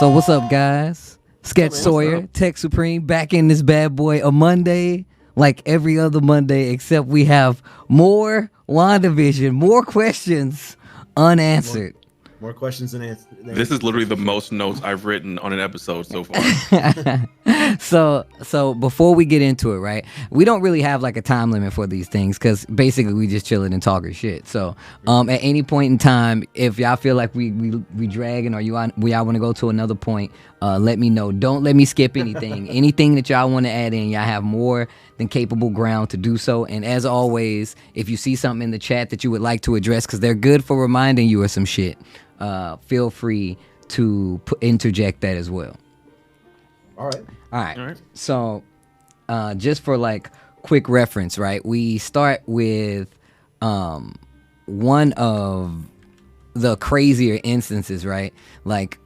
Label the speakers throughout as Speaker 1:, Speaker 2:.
Speaker 1: So what's up, guys? Sketch Sawyer, Tech Supreme, back in this bad boy. A Monday, like every other Monday, except we have more Wandavision, more questions unanswered.
Speaker 2: More questions than answers.
Speaker 3: This is literally the most notes I've written on an episode so far.
Speaker 1: So before we get into it, right? We don't really have like a time limit for these things because basically we just chilling and talking shit. So at any point in time, if y'all feel like we dragging or y'all want to go to another point, let me know. Don't let me skip anything. Anything that y'all want to add in, y'all have more than capable ground to do so. And as always, if you see something in the chat that you would like to address, because they're good for reminding you of some shit, feel free to interject that as well.
Speaker 2: All right.
Speaker 1: So just for like quick reference, right? We start with one of the crazier instances, right? Like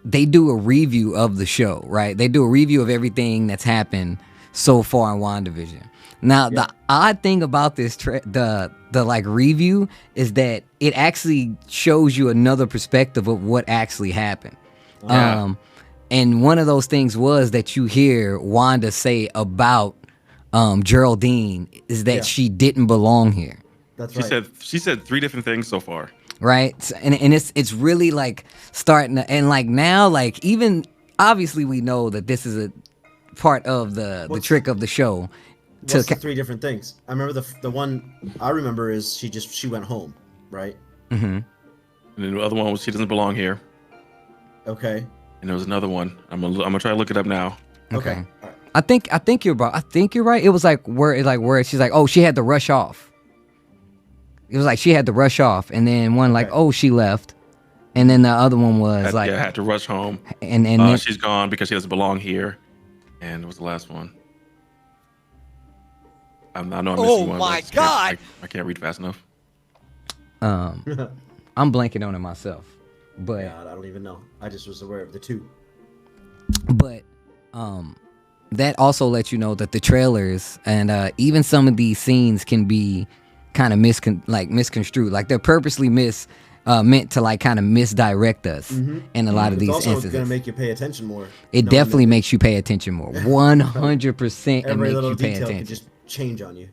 Speaker 1: they do a review of the show, right? They do a review of everything that's happened so far in WandaVision. Now, the odd thing about this, the like review is that it actually shows you another perspective of what actually happened.
Speaker 3: Yeah.
Speaker 1: And one of those things was that you hear Wanda say about Geraldine is that she didn't belong here.
Speaker 2: That's right.
Speaker 3: She said 3 different things so far.
Speaker 1: Right, and it's really like starting to, and like now, like even obviously we know that this is a part of the trick of the show.
Speaker 2: What's the 3 different things? I remember the one I remember is she went home, right?
Speaker 1: Mm-hmm.
Speaker 3: And then the other one was she doesn't belong here.
Speaker 2: Okay.
Speaker 3: And there was another one. I'm gonna try to look it up now.
Speaker 2: Okay. All right.
Speaker 1: I think you're right. It was like where she's like, oh, she had to rush off. It was like she had to rush off, and then one like, oh, she left, and then the other one was
Speaker 3: had to rush home,
Speaker 1: and then
Speaker 3: she's gone because she doesn't belong here. And what was the last one? I know I'm missing one.
Speaker 4: Oh my God!
Speaker 3: I can't read fast enough.
Speaker 1: I'm blanking on it myself, but
Speaker 2: Yeah, I don't even know. I just was aware of the 2.
Speaker 1: But that also lets you know that the trailers and even some of these scenes can be kind of misconstrued. Like they're purposely meant to like kind of misdirect us in a lot of these
Speaker 2: It's also
Speaker 1: instances.
Speaker 2: going to make you pay attention more.
Speaker 1: It definitely makes you pay attention more. 100% it
Speaker 2: Every
Speaker 1: makes
Speaker 2: little
Speaker 1: you pay
Speaker 2: detail
Speaker 1: attention.
Speaker 2: can just change on you.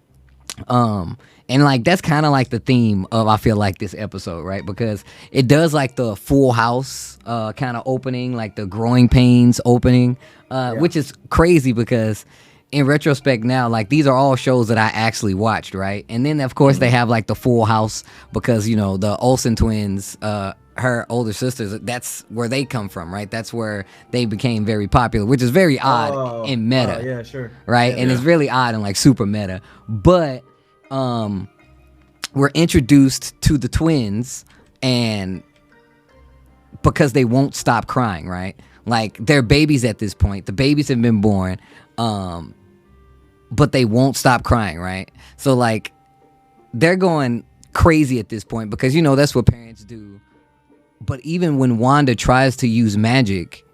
Speaker 1: And like that's kind of like the theme of I feel like this episode, right? Because it does like the Full House kind of opening, like the Growing Pains opening, which is crazy because in retrospect now, like these are all shows that I actually watched, right? And then of course they have like the Full House because you know the Olsen twins, her older sisters, that's where they come from, right? That's where they became very popular, which is very odd in meta.
Speaker 2: Yeah, sure.
Speaker 1: Right?
Speaker 2: Yeah.
Speaker 1: And it's really odd and like super meta. But we're introduced to the twins and because they won't stop crying, right? Like they're babies at this point. The babies have been born. But they won't stop crying, right? So like they're going crazy at this point because you know that's what parents do. But even when Wanda tries to use magic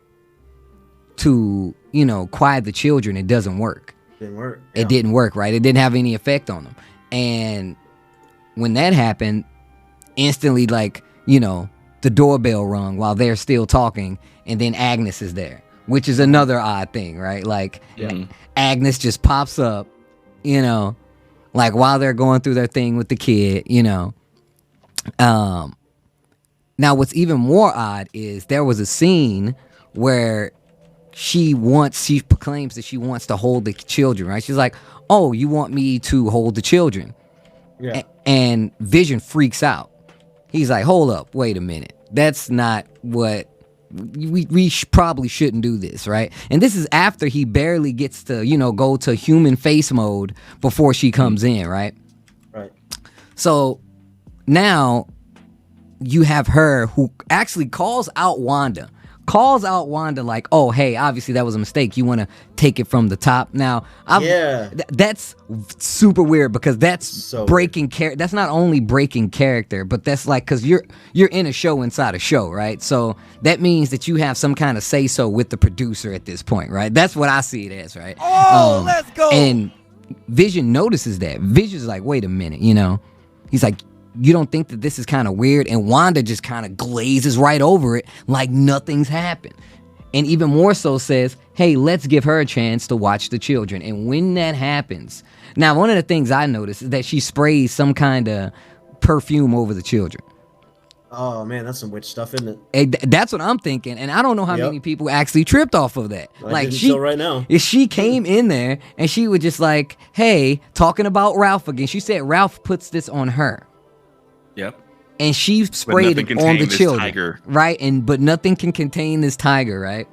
Speaker 1: to, you know, quiet the children, it doesn't work.
Speaker 2: Didn't work.
Speaker 1: It didn't work, right? It didn't have any effect on them. And when that happened, instantly like, you know, the doorbell rung while they're still talking and then Agnes is there, which is another odd thing, right? Like Agnes just pops up, you know, like while they're going through their thing with the kid, you know. Now what's even more odd is there was a scene where she proclaims that she wants to hold the children, right? She's like, oh, you want me to hold the children?
Speaker 2: Yeah.
Speaker 1: And Vision freaks out. He's like, hold up, wait a minute. That's not what... We probably shouldn't do this, right? And this is after he barely gets to, you know, go to human face mode before she comes in, right?
Speaker 2: Right.
Speaker 1: So now you have her who actually calls out Wanda like, oh, hey, obviously that was a mistake. You want to take it from the top. Now, that's super weird because that's breaking character. That's not only breaking character, but that's like, because you're in a show inside a show, right? So that means that you have some kind of say-so with the producer at this point, right? That's what I see it as, right?
Speaker 4: Oh, let's go!
Speaker 1: And Vision notices that. Vision's like, wait a minute, you know? He's like, you don't think that this is kind of weird? And Wanda just kind of glazes right over it like nothing's happened. And even more so says, hey, let's give her a chance to watch the children. And when that happens, now one of the things I noticed is that she sprays some kind of perfume over the children.
Speaker 2: Oh man, that's some witch stuff, isn't it?
Speaker 1: That's what I'm thinking, and I don't know how many people actually tripped off of that.
Speaker 2: Like she right now,
Speaker 1: if she came in there and she was just like, "Hey," talking about Ralph again. She said Ralph puts this on her.
Speaker 3: Yep.
Speaker 1: And she sprayed it on the children, tiger. Right? But nothing can contain this tiger, right?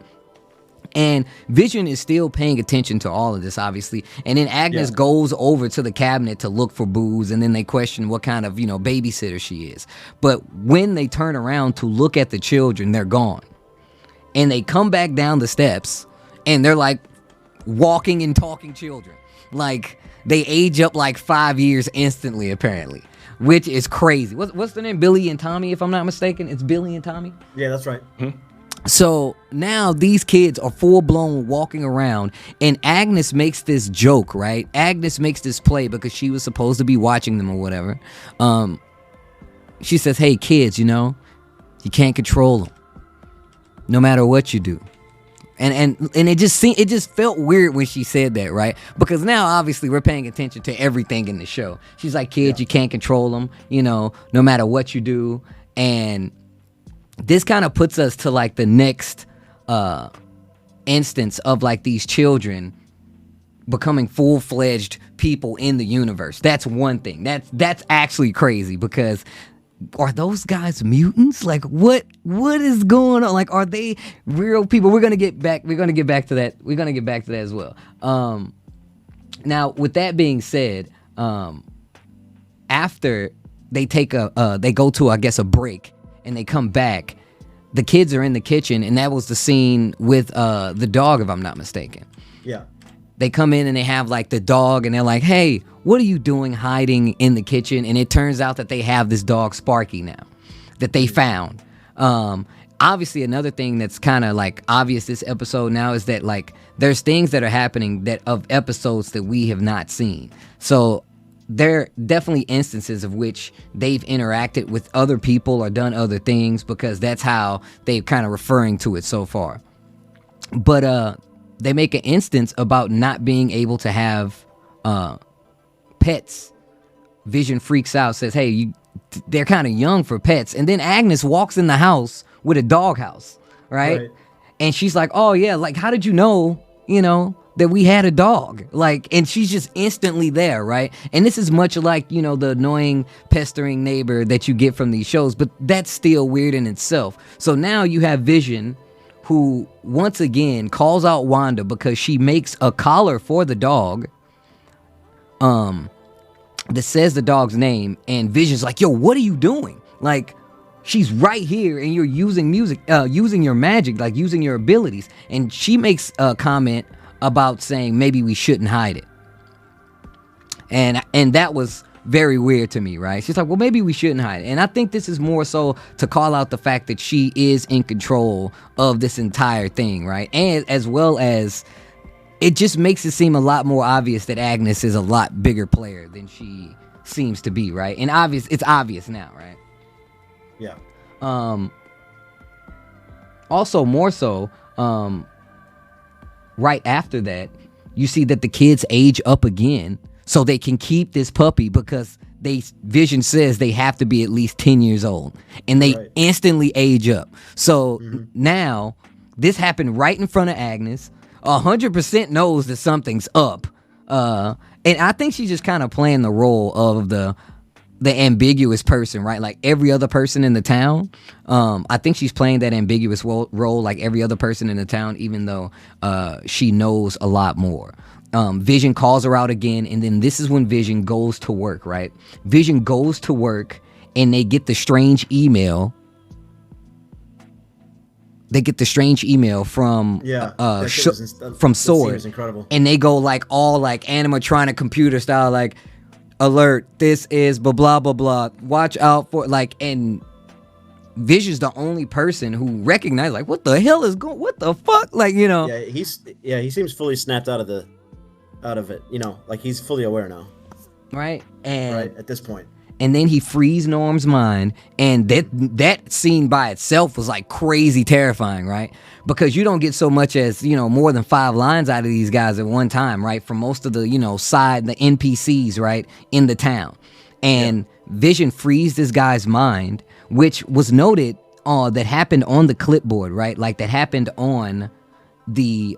Speaker 1: And Vision is still paying attention to all of this, obviously. And then Agnes goes over to the cabinet to look for booze, and then they question what kind of, babysitter she is. But when they turn around to look at the children, they're gone. And they come back down the steps, and they're like walking and talking children. Like, they age up like 5 years instantly, apparently, which is crazy. What's their name? Billy and Tommy, if I'm not mistaken. It's Billy and Tommy?
Speaker 2: Yeah, that's right.
Speaker 3: Mm-hmm.
Speaker 1: So now these kids are full blown walking around, and Agnes makes this joke, right? Agnes makes this play because she was supposed to be watching them or whatever. She says, hey kids, you can't control them no matter what you do. And it just felt weird when she said that, right? Because now obviously we're paying attention to everything in the show. She's like, kids, you can't control them, no matter what you do. And this kind of puts us to like the next instance of like these children becoming full-fledged people in the universe. That's one thing. That's actually crazy, because are those guys mutants? Like what is going on? Like, are they real people? We're gonna get back to that. We're gonna get back to that as well. Now with that being said, after they they go to, I guess, a break, and they come back, the kids are in the kitchen, and that was the scene with the dog, if I'm not mistaken.
Speaker 2: Yeah.
Speaker 1: They come in and they have like the dog, and they're like, hey, what are you doing hiding in the kitchen? And it turns out that they have this dog, Sparky, now, that they found. Obviously, another thing that's kind of like obvious this episode now is that like there's things that are happening that of episodes that we have not seen. So there are definitely instances of which they've interacted with other people or done other things, because that's how they're kind of referring to it so far. But they make an instance about not being able to have pets. Vision freaks out, says, hey, they're kind of young for pets. And then Agnes walks in the house with a doghouse, right? And she's like, oh yeah, like how did you know, that we had a dog? Like, and she's just instantly there, right? And this is much like, the annoying, pestering neighbor that you get from these shows, but that's still weird in itself. So now you have Vision, who once again calls out Wanda because she makes a collar for the dog that says the dog's name, and Vision's like, yo, what are you doing? Like, she's right here, and you're using using your magic, like using your abilities. And she makes a comment about saying maybe we shouldn't hide it. And that was very weird to me, right? She's like, well, maybe we shouldn't hide it. And I think this is more so to call out the fact that she is in control of this entire thing, right? And as well as it just makes it seem a lot more obvious that Agnes is a lot bigger player than she seems to be, right? And it's obvious now, right?
Speaker 2: Yeah.
Speaker 1: Also, more so, right after that, you see that the kids age up again so they can keep this puppy, because Vision says they have to be at least 10 years old, and they instantly age up. So now this happened right in front of Agnes. 100% knows that something's up. And I think she's just kind of playing the role of the ambiguous person, right? Like every other person in the town. I think she's playing that ambiguous role like every other person in the town, even though she knows a lot more. Vision calls her out again, and then this is when Vision goes to work, right? Vision goes to work, and they get the strange email. From from Sword, and they go like all like animatronic computer style, like, alert, this is blah blah blah blah, watch out for, like, and Vision's the only person who recognizes, like, what the hell is going, what the fuck, like,
Speaker 2: he seems fully snapped out of it, like he's fully aware now,
Speaker 1: right? And
Speaker 2: right at this point,
Speaker 1: and then he frees Norm's mind, and that scene by itself was like crazy terrifying, right? Because you don't get so much as, you know, more than 5 lines out of these guys at one time, right? From most of the, you know, the NPCs, right, in the town. And Vision frees this guy's mind, which was noted that happened on the clipboard, right? Like that happened on the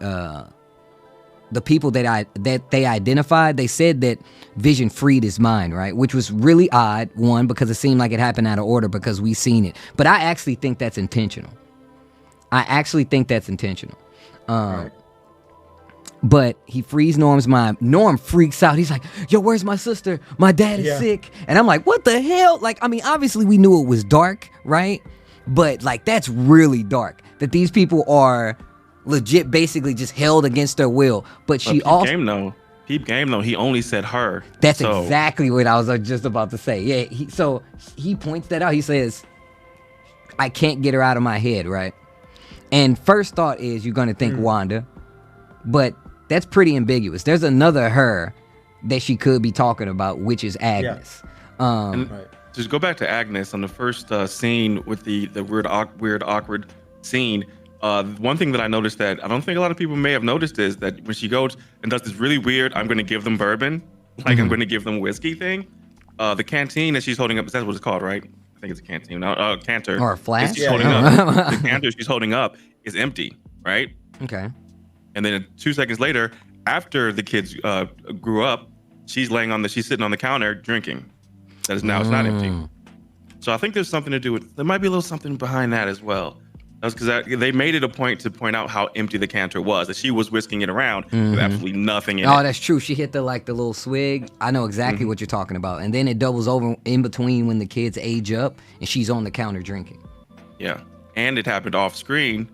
Speaker 1: people that they identified. They said that Vision freed his mind, right? Which was really odd, one, because it seemed like it happened out of order because we seen it. But I actually think that's intentional.
Speaker 2: Right.
Speaker 1: But he frees Norm's mind. Norm freaks out. He's like, yo, where's my sister? My dad is sick. And I'm like, what the hell? Like, I mean, obviously we knew it was dark, right? But like, that's really dark. That these people are legit basically just held against their will. But she also...
Speaker 3: Peep game though, he only said her.
Speaker 1: That's exactly what I was just about to say. Yeah, so he points that out. He says, I can't get her out of my head, right? And first thought is you're going to think Wanda. But that's pretty ambiguous. There's another her that she could be talking about, which is Agnes.
Speaker 3: And just go back to Agnes on the first scene with the weird awkward scene. One thing that I noticed that I don't think a lot of people may have noticed is that when she goes and does this really weird, I'm going to give them bourbon, like I'm going to give them whiskey thing. The canteen that she's holding up, that's what it's called, right? I think it's a canteen. Canter.
Speaker 1: Or a flask?
Speaker 3: She's holding up. The canter she's holding up is empty, right?
Speaker 1: Okay.
Speaker 3: And then 2 seconds later, after the kids grew up, she's sitting on the counter drinking. That is now it's not empty. So I think there's something to do with, there might be a little something behind that as well. That's because they made it a point to point out how empty the canter was, that she was whisking it around with absolutely nothing in it.
Speaker 1: Oh, that's true. She hit the little swig. I know exactly what you're talking about. And then it doubles over in between when the kids age up and she's on the counter drinking.
Speaker 3: Yeah. And it happened off screen.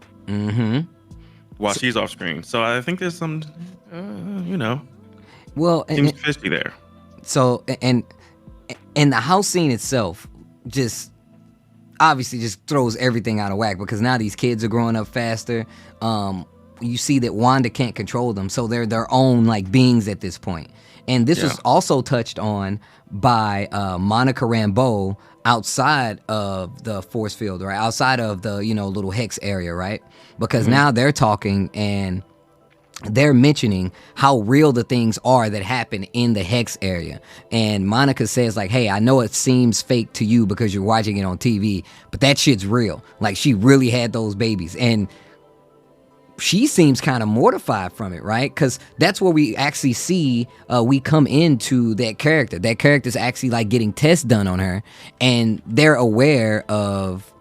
Speaker 3: While she's off screen. So I think there's some,
Speaker 1: well,
Speaker 3: seems fishy there.
Speaker 1: So, and the house scene itself just obviously just throws everything out of whack because now these kids are growing up faster. You see that Wanda can't control them, so they're their own like beings at this point. And this was also touched on by Monica Rambeau outside of the force field, right? Outside of the, little hex area, right? Because now they're talking and they're mentioning how real the things are that happen in the hex area. And Monica says like, hey, I know it seems fake to you because you're watching it on TV, but that shit's real. Like she really had those babies. And she seems kind of mortified from it, right? Because that's where we actually see we come into that character. That character's actually like getting tests done on her, and they're aware of,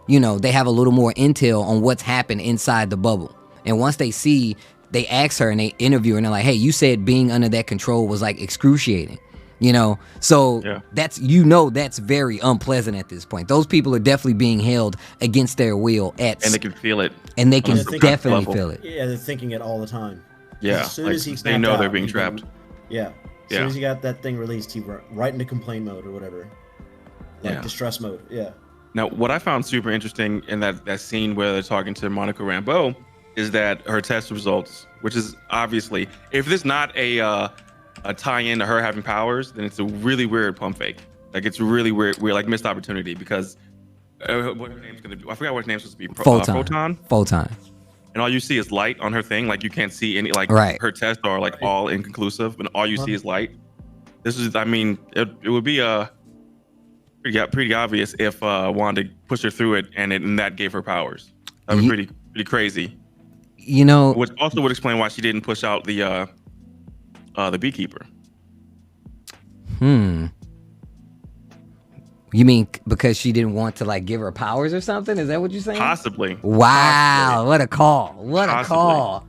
Speaker 1: they have a little more intel on what's happened inside the bubble. And once they see, they ask her and they interview her and they're like, hey, you said being under that control was like excruciating. So that's that's very unpleasant at this point. Those people are definitely being held against their will and
Speaker 3: they can feel it.
Speaker 1: And they can definitely feel it.
Speaker 2: Yeah, they're thinking it all the time.
Speaker 3: Yeah,
Speaker 2: as soon as he
Speaker 3: they know they're
Speaker 2: out,
Speaker 3: being trapped.
Speaker 2: As soon as he got that thing released, he went right into complaint mode or whatever, like distress mode. Yeah. Now,
Speaker 3: what I found super interesting in that scene where they're talking to Monica Rambeau is that her test results, which is obviously, if there's not a tie-in to her having powers, then it's a really weird pump fake. Like it's really weird, like missed opportunity because what her name's gonna be? I forgot what her name's supposed to be.
Speaker 1: Photon.
Speaker 3: And all you see is light on her thing. Like you can't see any. Like her tests are like all inconclusive, and all you see is light. This is, it would be pretty obvious if Wanda pushed her through it, and that gave her powers. That was pretty crazy. Which also would explain why she didn't push out the beekeeper.
Speaker 1: You mean because she didn't want to like give her powers or something? Is that what you're saying?
Speaker 3: Possibly.
Speaker 1: Wow, what a call. A call.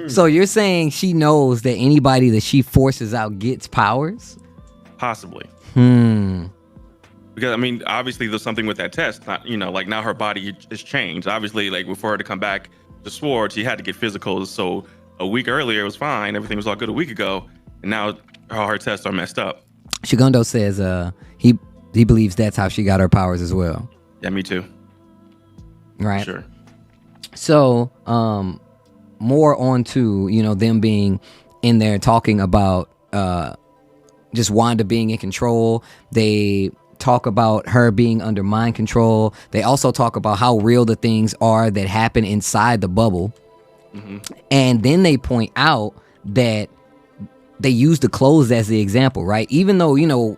Speaker 1: So you're saying she knows that anybody that she forces out gets powers?
Speaker 3: Possibly. Because obviously there's something with that test. Like now her body is changed. Obviously, like for her to come back to Sword, she had to get physicals. So a week earlier it was fine. Everything was all good a week ago. And now her tests are messed up.
Speaker 1: Shigundo says he believes that's how she got her powers as well.
Speaker 3: Yeah, me too.
Speaker 1: Right.
Speaker 3: Sure.
Speaker 1: So, more on to, them being in there talking about just Wanda being in control. They talk about her being under mind control. They also talk about how real the things are that happen inside the bubble. Mm-hmm. And then they point out that they use the clothes as the example, right? Even though,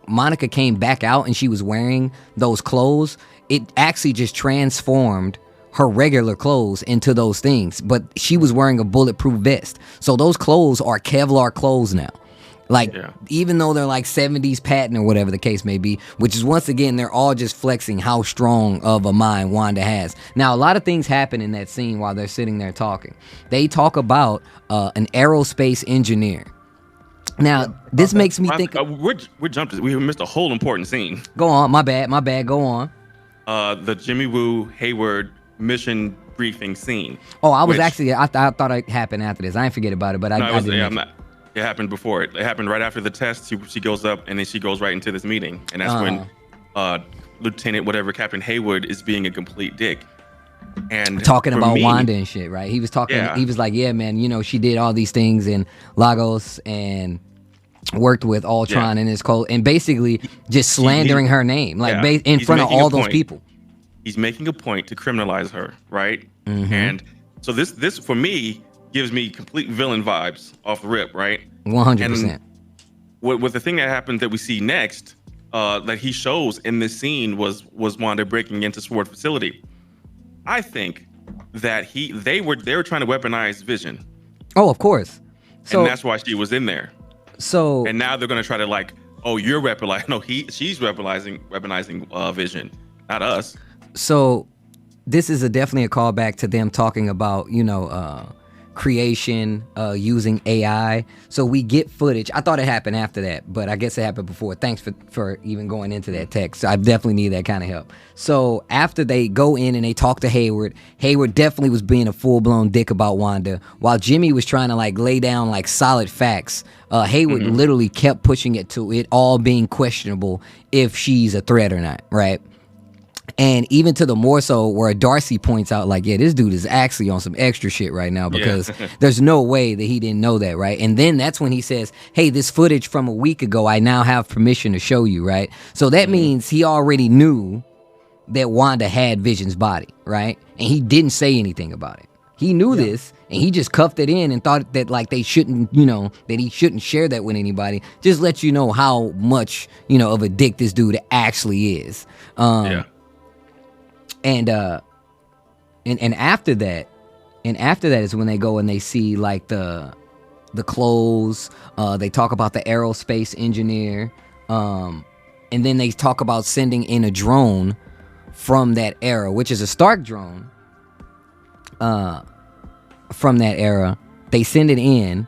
Speaker 1: Monica came back out and she was wearing those clothes, it actually just transformed her regular clothes into those things. But she was wearing a bulletproof vest. So those clothes are Kevlar clothes now. Like, even though they're like 70s patent or whatever the case may be, which is, once again, they're all just flexing how strong of a mind Wanda has. Now, a lot of things happen in that scene while they're sitting there talking. They talk about an aerospace engineer. Now, this makes me think...
Speaker 3: We missed a whole important scene.
Speaker 1: Go on. My bad. Go on.
Speaker 3: The Jimmy Woo Hayward mission briefing scene.
Speaker 1: Oh, I thought it happened after this. I didn't forget about it, but I didn't.
Speaker 3: It happened before it. It happened right after the test. She goes up and then she goes right into this meeting. And that's when Lieutenant Captain Hayward is being a complete dick. And
Speaker 1: talking about Wanda and shit, right? He was talking, he was like, yeah, man, she did all these things in Lagos and worked with Ultron and his code, and basically just slandering her name, like in front of all those people.
Speaker 3: He's making a point to criminalize her, right? Mm-hmm. And so this for me gives me complete villain vibes off the rip, right?
Speaker 1: 100%.
Speaker 3: With the thing that happened that we see next, that he shows in this scene was Wanda breaking into Sword facility. I think that they were trying to weaponize Vision.
Speaker 1: Oh, of course.
Speaker 3: So, and that's why she was in there.
Speaker 1: So
Speaker 3: and now they're gonna try to you're weaponizing. No, she's weaponizing Vision, not us.
Speaker 1: So this is definitely a callback to them talking about creation using AI. So we get footage. I thought it happened after that, but I guess it happened before. Thanks for even going into that text. I definitely need that kind of help. So after they go in and they talk to Hayward definitely was being a full-blown dick about Wanda, while Jimmy was trying to lay down solid facts. Hayward literally kept pushing it to it all being questionable if she's a threat or not, right? And even to the more so where Darcy points out, this dude is actually on some extra shit right now, because there's no way that he didn't know that, right? And then that's when he says, hey, this footage from a week ago, I now have permission to show you, right? So that means he already knew that Wanda had Vision's body, right? And he didn't say anything about it. He knew this, and he just cuffed it in and thought that they shouldn't, that he shouldn't share that with anybody. Just let you know how much, of a dick this dude actually is. And after that is when they go and they see the clothes. They talk about the aerospace engineer, and then they talk about sending in a drone from that era, which is a Stark drone. From that era, they send it in,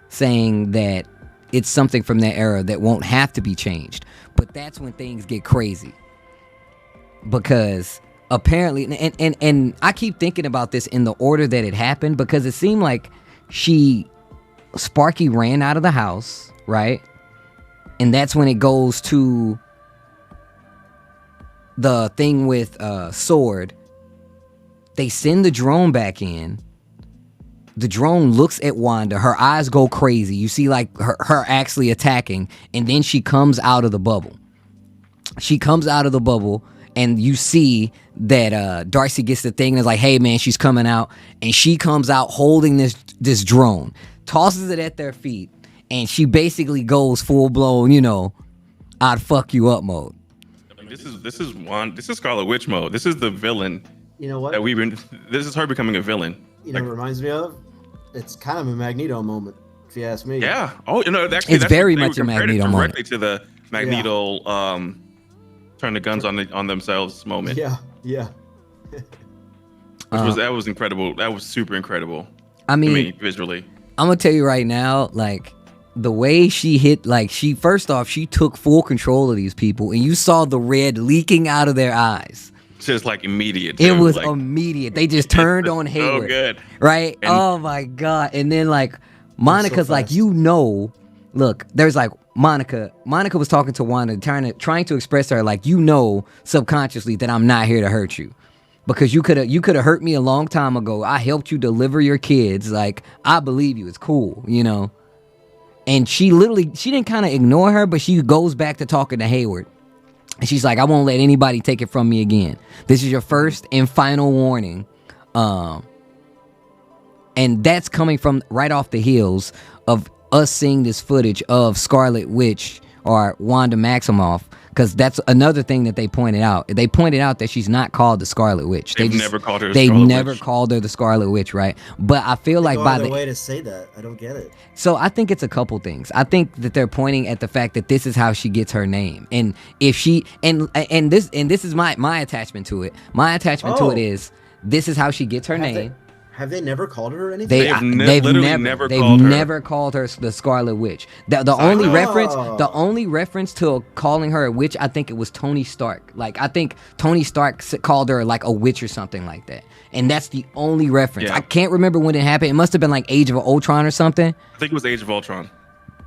Speaker 1: saying that it's something from that era that won't have to be changed. But that's when things get crazy, because apparently, and I keep thinking about this in the order that it happened, because it seemed like Sparky ran out of the house, right? And that's when it goes to the thing with Sword. They send the drone back in. The drone looks at Wanda. Her eyes go crazy. You see her actually attacking, and then she comes out of the bubble. And you see that Darcy gets the thing and is like, hey, man, she's coming out. And she comes out holding this drone, tosses it at their feet, and she basically goes full-blown, I'd fuck you up mode.
Speaker 3: This is Scarlet Witch mode. This is the villain.
Speaker 2: You know what?
Speaker 3: This is her becoming a villain.
Speaker 2: It reminds me of? It's kind of a Magneto moment, if you ask me.
Speaker 3: Yeah. Oh, actually,
Speaker 1: it's very much a Magneto moment.
Speaker 3: Directly to the Magneto turn the guns on themselves moment.
Speaker 2: Yeah.
Speaker 3: That was incredible. That was super incredible.
Speaker 1: I mean,
Speaker 3: to me, visually.
Speaker 1: I'm gonna tell you right now, the way she hit, she took full control of these people, and you saw the red leaking out of their eyes.
Speaker 3: Just immediate.
Speaker 1: It was immediate. They just turned on Hayward. So good. Right? And, oh my God. And then Monica's so look, there's Monica was talking to Wanda, trying to express to her, subconsciously that I'm not here to hurt you. Because you could have hurt me a long time ago. I helped you deliver your kids. I believe you. It's cool, And she didn't kind of ignore her, but she goes back to talking to Hayward. And she's like, I won't let anybody take it from me again. This is your first and final warning. And that's coming from right off the heels of us seeing this footage of Scarlet Witch or Wanda Maximoff, because that's another thing that they pointed out. They pointed out that she's not called the Scarlet Witch.
Speaker 3: They've never called her the
Speaker 1: They
Speaker 3: Scarlet
Speaker 1: never
Speaker 3: Witch.
Speaker 1: called her the Scarlet Witch, right? But I feel like by the
Speaker 2: way to say that, I don't get it.
Speaker 1: So I think it's a couple things. I think that they're pointing at the fact that this is how she gets her name, and if she and this is my attachment to it. My attachment to it is this is how she gets her name.
Speaker 2: Have they never called her anything?
Speaker 1: They've never called her the Scarlet Witch. The only reference to calling her a witch, I think it was Tony Stark. Like I think Tony Stark called her like a witch or something like that, and that's the only reference. I can't remember when it happened. It must have been like Age of Ultron or something.
Speaker 3: I think it was Age of Ultron.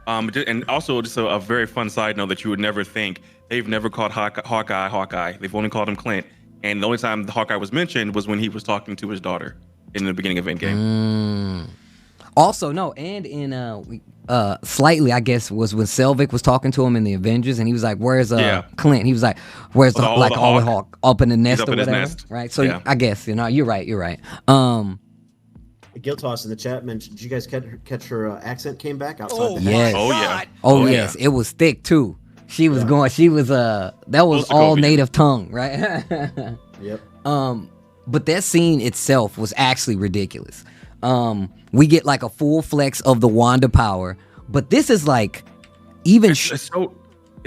Speaker 3: And also just a very fun side note that you would never think, they've never called Hawkeye. They've only called him Clint, and the only time Hawkeye was mentioned was when he was talking to his daughter in the beginning of Endgame.
Speaker 1: Also, no, and in slightly, I guess, was when Selvig was talking to him in the Avengers, and he was like, "Where's Clint?" He was like, "Where's the Hawk up in the nest or whatever?" Right. So I guess you're right.
Speaker 2: Guilt Toss in the chat mentioned, did you guys catch her accent came back outside?
Speaker 1: Yes. Yes, it was thick too. She was going. She was that was all native tongue, right?
Speaker 2: Yep.
Speaker 1: But that scene itself was actually ridiculous. We get like a full flex of the Wanda power, but this is like even
Speaker 3: it's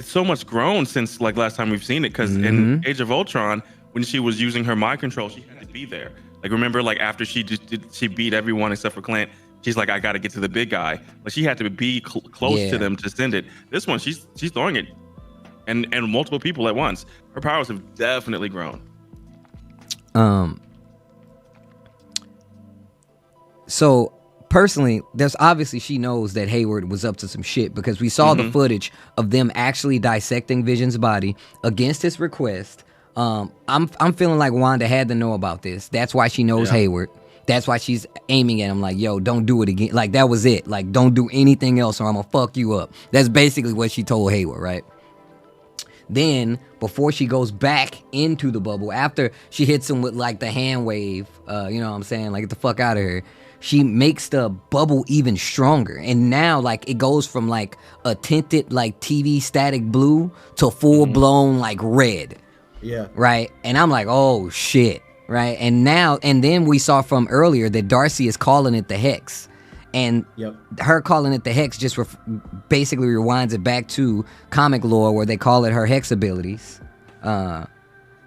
Speaker 3: so much grown since like last time we've seen it, because in Age of Ultron, when she was using her mind control, she had to be there. Like remember, like after she beat everyone except for Clint, she's like, I got to get to the big guy. Like she had to be close to them to send it. This one, she's throwing it, and multiple people at once. Her powers have definitely grown.
Speaker 1: So personally, there's obviously she knows that Hayward was up to some shit, because we saw the footage of them actually dissecting Vision's body against his request. I'm feeling like Wanda had to know about this. That's why she knows Hayward. That's why she's aiming at him like, yo, don't do it again. Like that was it. Like don't do anything else or I'm gonna fuck you up. That's basically what she told Hayward, right? Then, before she goes back into the bubble, after she hits him with like the hand wave, you know what I'm saying? Like, get the fuck out of here. She makes the bubble even stronger. And now, like, it goes from like a tinted, like, TV static blue to full blown, like, red.
Speaker 2: Yeah.
Speaker 1: Right? And I'm like, oh, shit. Right? And then we saw from earlier that Darcy is calling it the Hex. And her calling it the Hex just basically rewinds it back to comic lore where they call it her Hex abilities,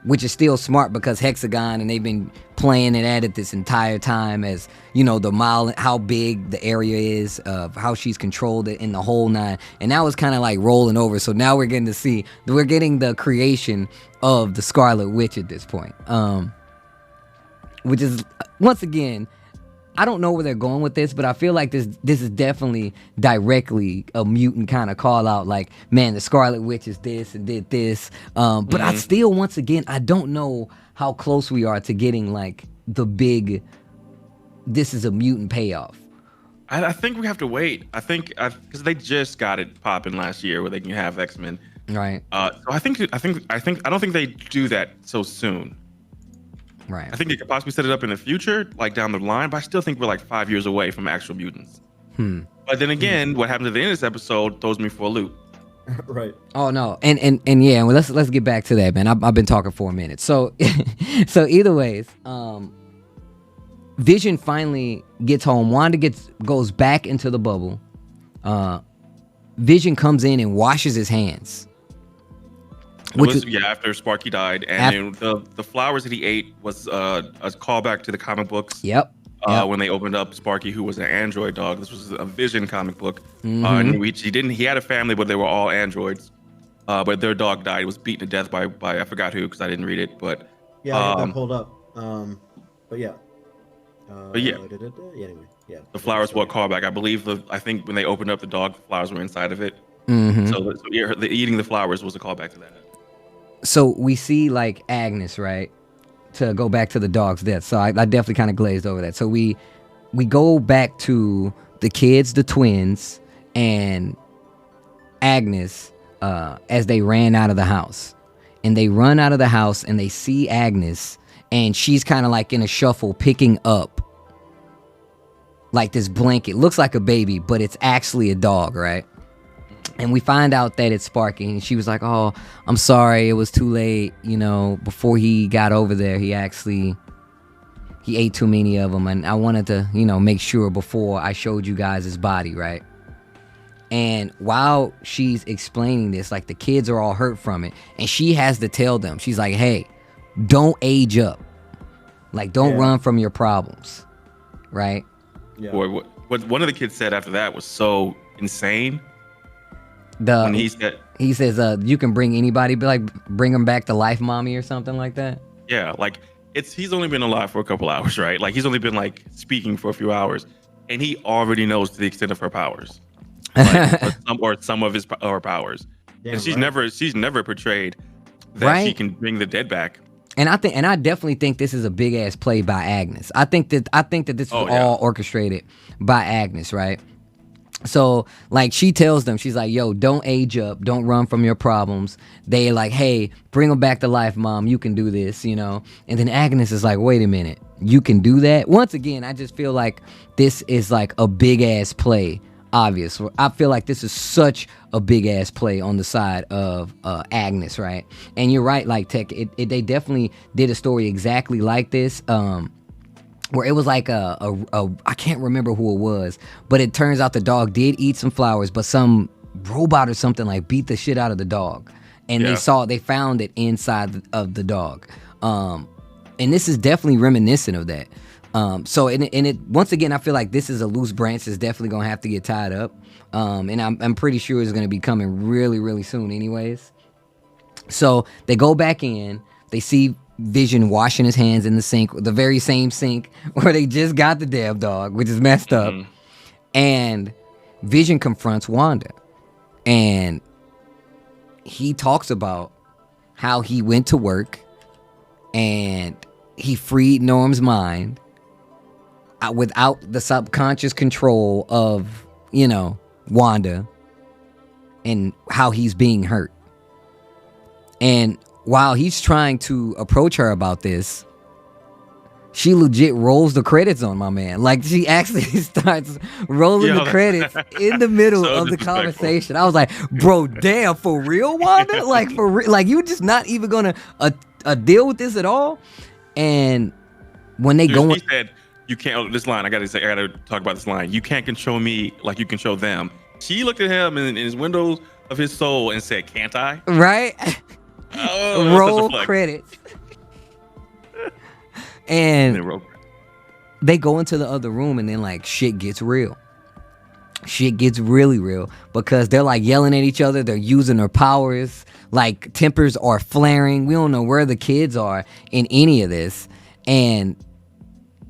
Speaker 1: which is still smart because Hexagon, and they've been playing it at it this entire time as, you know, the mile, how big the area is, of how she's controlled it in the whole nine. And that was kind of like rolling over. So now we're getting the creation of the Scarlet Witch at this point, which is, once again, I don't know where they're going with this, but I feel like this is definitely directly a mutant kind of call out. Like, man, the Scarlet Witch is this and did this. But I still, once again, I don't know how close we are to getting like the big, this is a mutant payoff.
Speaker 3: I think we have to wait. I think because they just got it popping last year where they can have X-Men.
Speaker 1: Right.
Speaker 3: So I don't think they do that so soon.
Speaker 1: Right.
Speaker 3: I think they could possibly set it up in the future, like down the line, but I still think we're like 5 years away from actual mutants. But then again, what happens at the end of this episode throws me for a loop.
Speaker 2: Right.
Speaker 1: Oh no, and yeah, well, let's get back to that, man. I've been talking for a minute. So, so either ways, Vision finally gets home. Wanda goes back into the bubble. Vision comes in and washes his hands.
Speaker 3: After Sparky died, and the flowers that he ate was a callback to the comic books.
Speaker 1: Yep.
Speaker 3: When they opened up Sparky, who was an android dog. This was a Vision comic book. And he had a family, but they were all androids. But their dog died. It was beaten to death by I forgot who, because I didn't read it. But
Speaker 2: yeah, I got that pulled up. Anyway,
Speaker 3: the flowers were a callback. I think when they opened up the dog, the flowers were inside of it. So eating the flowers was a callback to that.
Speaker 1: So we see like Agnes, right? To go back to the dog's death. So I definitely kind of glazed over that. So we go back to the kids, the twins, and Agnes as they ran out of the house. and they run out of the house and they see Agnes, and she's kind of like in a shuffle picking up like this blanket. Looks like a baby, but it's actually a dog, right? And we find out that it's Sparky, and she was like, oh, I'm sorry, it was too late. You know, before he got over there, he ate too many of them, and I wanted to, you know, make sure before I showed you guys his body, right? And while she's explaining this, like, the kids are all hurt from it, and she has to tell them, she's like, hey, don't age up. Like, don't run from your problems, right?
Speaker 3: Yeah. Boy, what one of the kids said after that was so insane.
Speaker 1: When he says, you can bring anybody, like, bring them back to life, mommy, or something like that.
Speaker 3: Yeah, like, he's only been alive for a couple hours, right? Like, he's only been, like, speaking for a few hours, and he already knows to the extent of her powers, like, or some of her powers. Yeah, and she's never portrayed that she can bring the dead back.
Speaker 1: And I definitely think this is a big ass play by Agnes. I think that this is all orchestrated by Agnes, right? So, like, she tells them, she's like, yo, don't age up, don't run from your problems. They like, hey, bring them back to life, mom, you can do this, you know? And then Agnes is like, wait a minute, you can do that? Once again, I just feel like this is like a big ass play, obvious. I feel like this is such a big ass play on the side of Agnes, right? And you're right, like, Tech, they definitely did a story exactly like this, where it was like a I can't remember who it was, but it turns out the dog did eat some flowers, but some robot or something like beat the shit out of the dog, and they found it inside of the dog, and this is definitely reminiscent of that. So it once again, I feel like this is a loose branch that's definitely gonna have to get tied up, and I'm pretty sure it's gonna be coming really, really soon, anyways. So they go back in, they see Vision washing his hands in the sink, the very same sink where they just got the damn dog, which is messed up. And Vision confronts Wanda, and he talks about how he went to work and he freed Norm's mind without the subconscious control of, you know, Wanda, and how he's being hurt. And while he's trying to approach her about this, she legit rolls the credits on my man. Like, she actually starts rolling the credits in the middle of the conversation. I was like, bro, damn, for real, Wanda? Like, for real? Like, you just not even gonna deal with this at all? And when they go,
Speaker 3: he said, you can't, this line, I gotta talk about this line. You can't control me like you control them. She looked at him in his windows of his soul and said, can't I?
Speaker 1: Right? Oh, roll credits. And they go into the other room, and then, like, shit gets real. Shit gets really real, because they're like yelling at each other. They're using their powers. Like, tempers are flaring. We don't know where the kids are in any of this. And,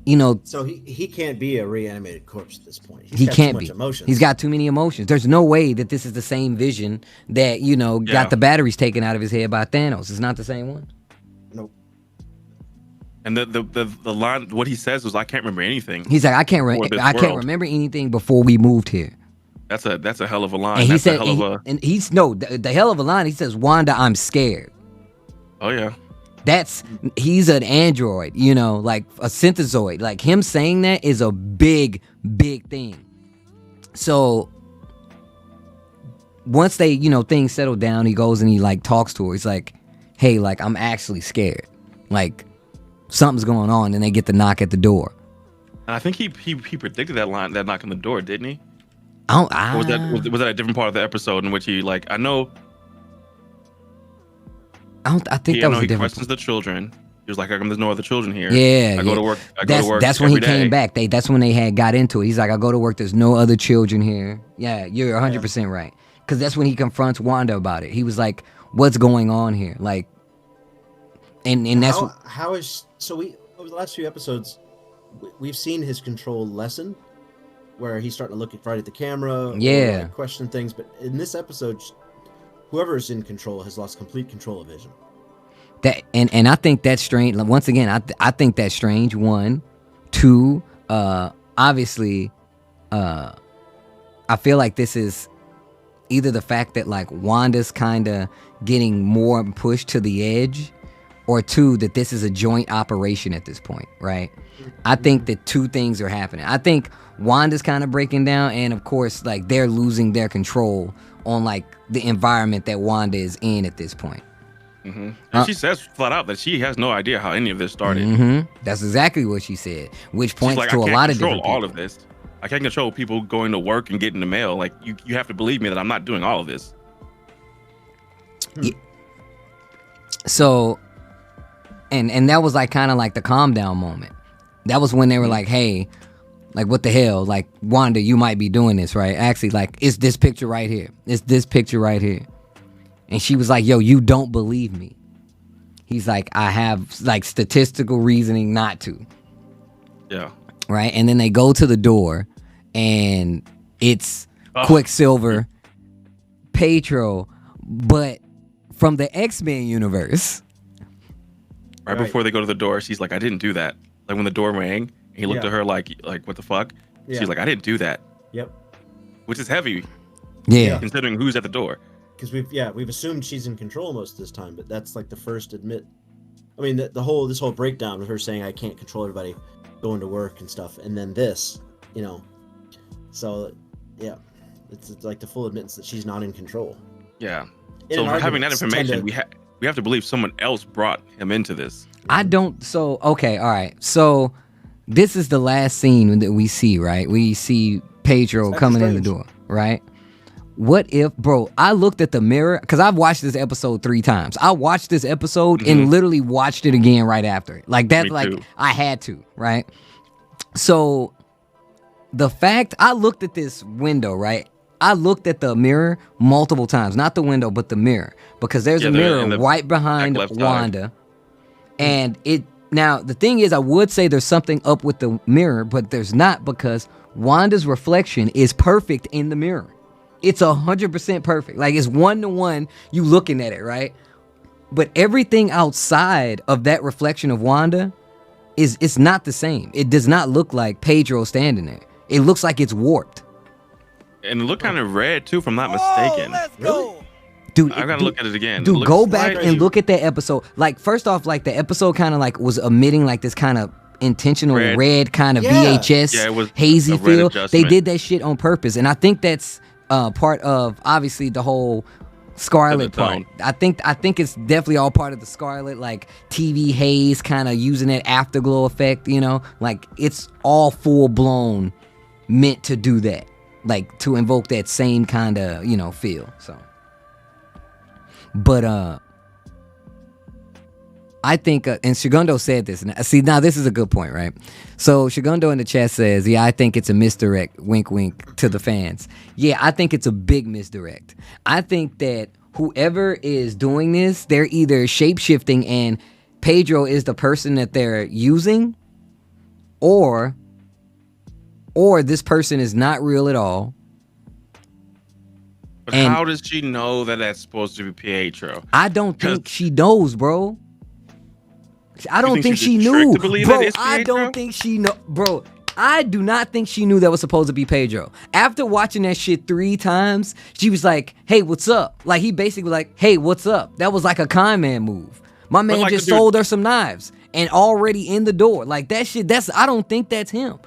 Speaker 1: you know,
Speaker 2: so he can't be a reanimated corpse at this point.
Speaker 1: He can't be. Emotions. He's got too many emotions. There's no way that this is the same Vision that, you know, got the batteries taken out of his head by Thanos. It's not the same one.
Speaker 2: Nope.
Speaker 3: And the line, what he says was, I can't remember anything.
Speaker 1: He's like, I can't remember anything before we moved here.
Speaker 3: That's a hell of a line.
Speaker 1: And
Speaker 3: he
Speaker 1: said, the hell of a line. He says, Wanda, I'm scared.
Speaker 3: Oh yeah.
Speaker 1: He's an android, you know, like a synthezoid. Like, him saying that is a big, big thing. So once they, you know, things settle down, he goes and he, like, talks to her. He's like, hey, like, I'm actually scared. Like, something's going on. And they get the knock at the door.
Speaker 3: And I think he predicted that knock on the door, didn't he?
Speaker 1: Or
Speaker 3: was that a different part of the episode in which he, like, I think that was a different. He questions the children. He was like, "How come there's no other children here?"
Speaker 1: Yeah,
Speaker 3: I go to work.
Speaker 1: That's when he came back. That's when they had got into it. He's like, "I go to work. There's no other children here." Yeah, you're 100% right. Because that's when he confronts Wanda about it. He was like, "What's going on here?" Like, and that's
Speaker 2: how is so. We over the last few episodes, we've seen his control lessen, where he's starting to look right at the camera, or, like, question things. But in this episode, whoever is in control has lost complete control of Vision.
Speaker 1: That and I think that's strange. Once again, I think that's strange. 1, 2, obviously, I feel like this is either the fact that, like, Wanda's kind of getting more pushed to the edge, or two, that this is a joint operation at this point, right? I think that two things are happening. I think Wanda's kind of breaking down, and of course, like, they're losing their control on like the environment that Wanda is in at this point.
Speaker 3: And she says flat out that she has no idea how any of this started.
Speaker 1: That's exactly what she said, which points
Speaker 3: like,
Speaker 1: to a lot of different
Speaker 3: all of this. I can't control people going to work and getting the mail. Like, you have to believe me that I'm not doing all of this.
Speaker 1: Yeah. So, and that was like kind of like the calm down moment. That was when they were like, hey, like, what the hell? Like, Wanda, you might be doing this, right? Actually, like, it's this picture right here. It's this picture right here. And she was like, yo, you don't believe me. He's like, I have like statistical reasoning not to.
Speaker 3: Yeah.
Speaker 1: Right? And then they go to the door and it's Quicksilver, Pedro, but from the X-Men universe.
Speaker 3: Right before they go to the door, she's like, I didn't do that. Like, when the door rang, he looked at her like, what the fuck? Yeah. She's like, I didn't do that.
Speaker 2: Yep.
Speaker 3: Which is heavy.
Speaker 1: Yeah.
Speaker 3: Considering who's at the door.
Speaker 2: Because we've assumed she's in control most of this time, but that's like the first admit. I mean, this whole breakdown of her saying I can't control everybody going to work and stuff, and then this, you know. So, yeah, it's like the full admittance that she's not in control.
Speaker 3: Yeah. So having that information, we have to believe someone else brought him into this.
Speaker 1: I don't. So okay, all right. So this is the last scene that we see, right? We see Pedro coming in the door, right? What if, bro, I looked at the mirror, because I've watched this episode 3 times. I watched this episode and literally watched it again right after it. Like, that, like, I had to, right? So, the fact, I looked at this window, right? I looked at the mirror multiple times. Not the window, but the mirror. Because there's a mirror right behind Wanda. And now, the thing is, I would say there's something up with the mirror, but there's not, because Wanda's reflection is perfect in the mirror. It's 100% perfect. Like, it's 1-to-1, you looking at it, right? But everything outside of that reflection of Wanda it's not the same. It does not look like Pedro standing there. It looks like it's warped.
Speaker 3: And it looked kind of red too, if I'm not mistaken.
Speaker 2: Let's go.
Speaker 1: Dude,
Speaker 3: I gotta look at it again.
Speaker 1: Dude, go back and look at that episode. Like, first off, like, the episode kind of like was emitting like this kind of intentional red kind of VHS hazy feel. They did that shit on purpose, and I think that's part of obviously the whole Scarlet part. I think it's definitely all part of the Scarlet, like, TV haze, kind of using that afterglow effect, you know? Like, it's all full blown meant to do that, like, to invoke that same kind of, you know, feel. So, but I think, and Segundo said this. See, now this is a good point, right? So Segundo in the chat says, yeah, I think it's a misdirect, wink, wink, to the fans. Yeah, I think it's a big misdirect. I think that whoever is doing this, they're either shape-shifting and Pedro is the person that they're using, or this person is not real at all.
Speaker 3: But how does she know that that's supposed to be Pietro?
Speaker 1: I don't think she knows, bro. I don't think she knew, bro. I don't think she know, bro. I do not think she knew that was supposed to be Pedro. After watching that shit 3 times, she was like, "Hey, what's up?" Like, he basically was like, "Hey, what's up?" That was like a con man move. My man just sold her some knives and already in the door. Like, that shit. I don't think that's him.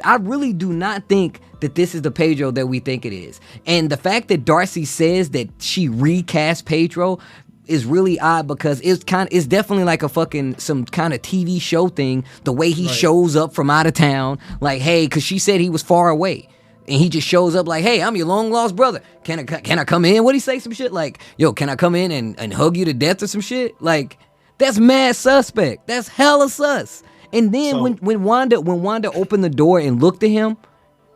Speaker 1: I really do not think that this is the Pedro that we think it is. And the fact that Darcy says that she recast Pedro is really odd, because it's definitely like a fucking some kind of TV show thing, the way he shows up from out of town, like, hey, because she said he was far away and he just shows up like, hey, I'm your long lost brother, can I come in? What he say? Some shit like, yo, can I come in and hug you to death or some shit? Like, that's mad suspect. That's hella sus. And then when Wanda opened the door and looked at him,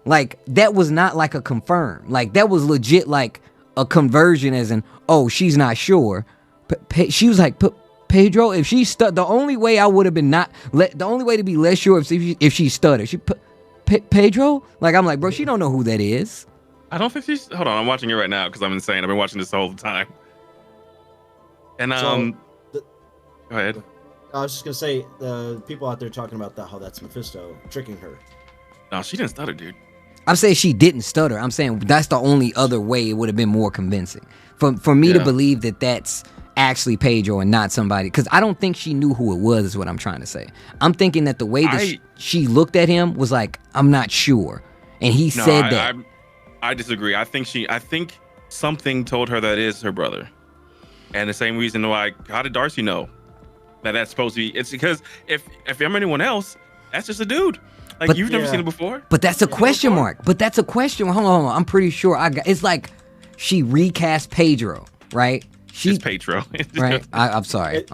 Speaker 1: like, that was not like a confirm, like, that was legit like a conversion, as in, oh, she's not sure. She was like, Pedro, if she the only way I would have been the only way to be less sure if she stuttered. Pedro? Like, I'm like, bro, she don't know who that is.
Speaker 3: I don't think she's. Hold on, I'm watching it right now because I'm insane. I've been watching this the whole time. And go ahead.
Speaker 2: I was just gonna say, the people out there talking about how that's Mephisto tricking her.
Speaker 3: No, she didn't stutter, dude.
Speaker 1: I'm saying she didn't stutter. I'm saying that's the only other way it would have been more convincing for me to believe that that's actually Pedro and not somebody. Because I don't think she knew who it was. Is what I'm trying to say. I'm thinking that the way that she looked at him was like, I'm not sure, and he said that.
Speaker 3: I disagree. I think something told her that is her brother, and the same reason why. How did Darcy know that that's supposed to be? It's because if I'm anyone else, that's just a dude. Like, but, you've never seen it before.
Speaker 1: But that's a question mark. But that's a question. Hold on. I'm pretty sure it's like she recast Pedro, right?
Speaker 3: It's Pedro.
Speaker 1: Right? I'm sorry.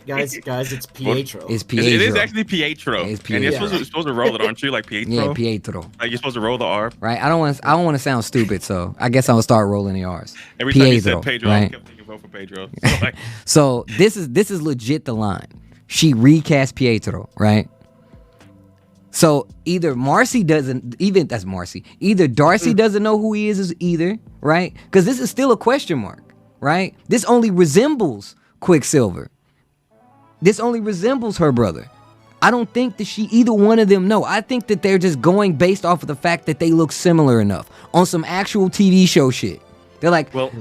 Speaker 2: Guys, it's Pietro.
Speaker 1: It's Pietro.
Speaker 3: It is actually Pietro.
Speaker 1: It's Pietro.
Speaker 3: And you're supposed to roll it, aren't you? Like Pietro?
Speaker 1: Yeah, Pietro.
Speaker 3: Like, you're supposed to roll the R.
Speaker 1: Right? I don't want to sound stupid, so I guess I'll start rolling the R's.
Speaker 3: Every time you said Pedro, right? I kept thinking vote for Pedro.
Speaker 1: So this is legit the line. She recast Pietro, right? So either Marcy doesn't, either Darcy doesn't know who he is either, right? Because this is still a question mark, right? This only resembles Quicksilver. This only resembles her brother. I don't think that either one of them know. I think that they're just going based off of the fact that they look similar enough on some actual TV show shit. They're like,
Speaker 3: well,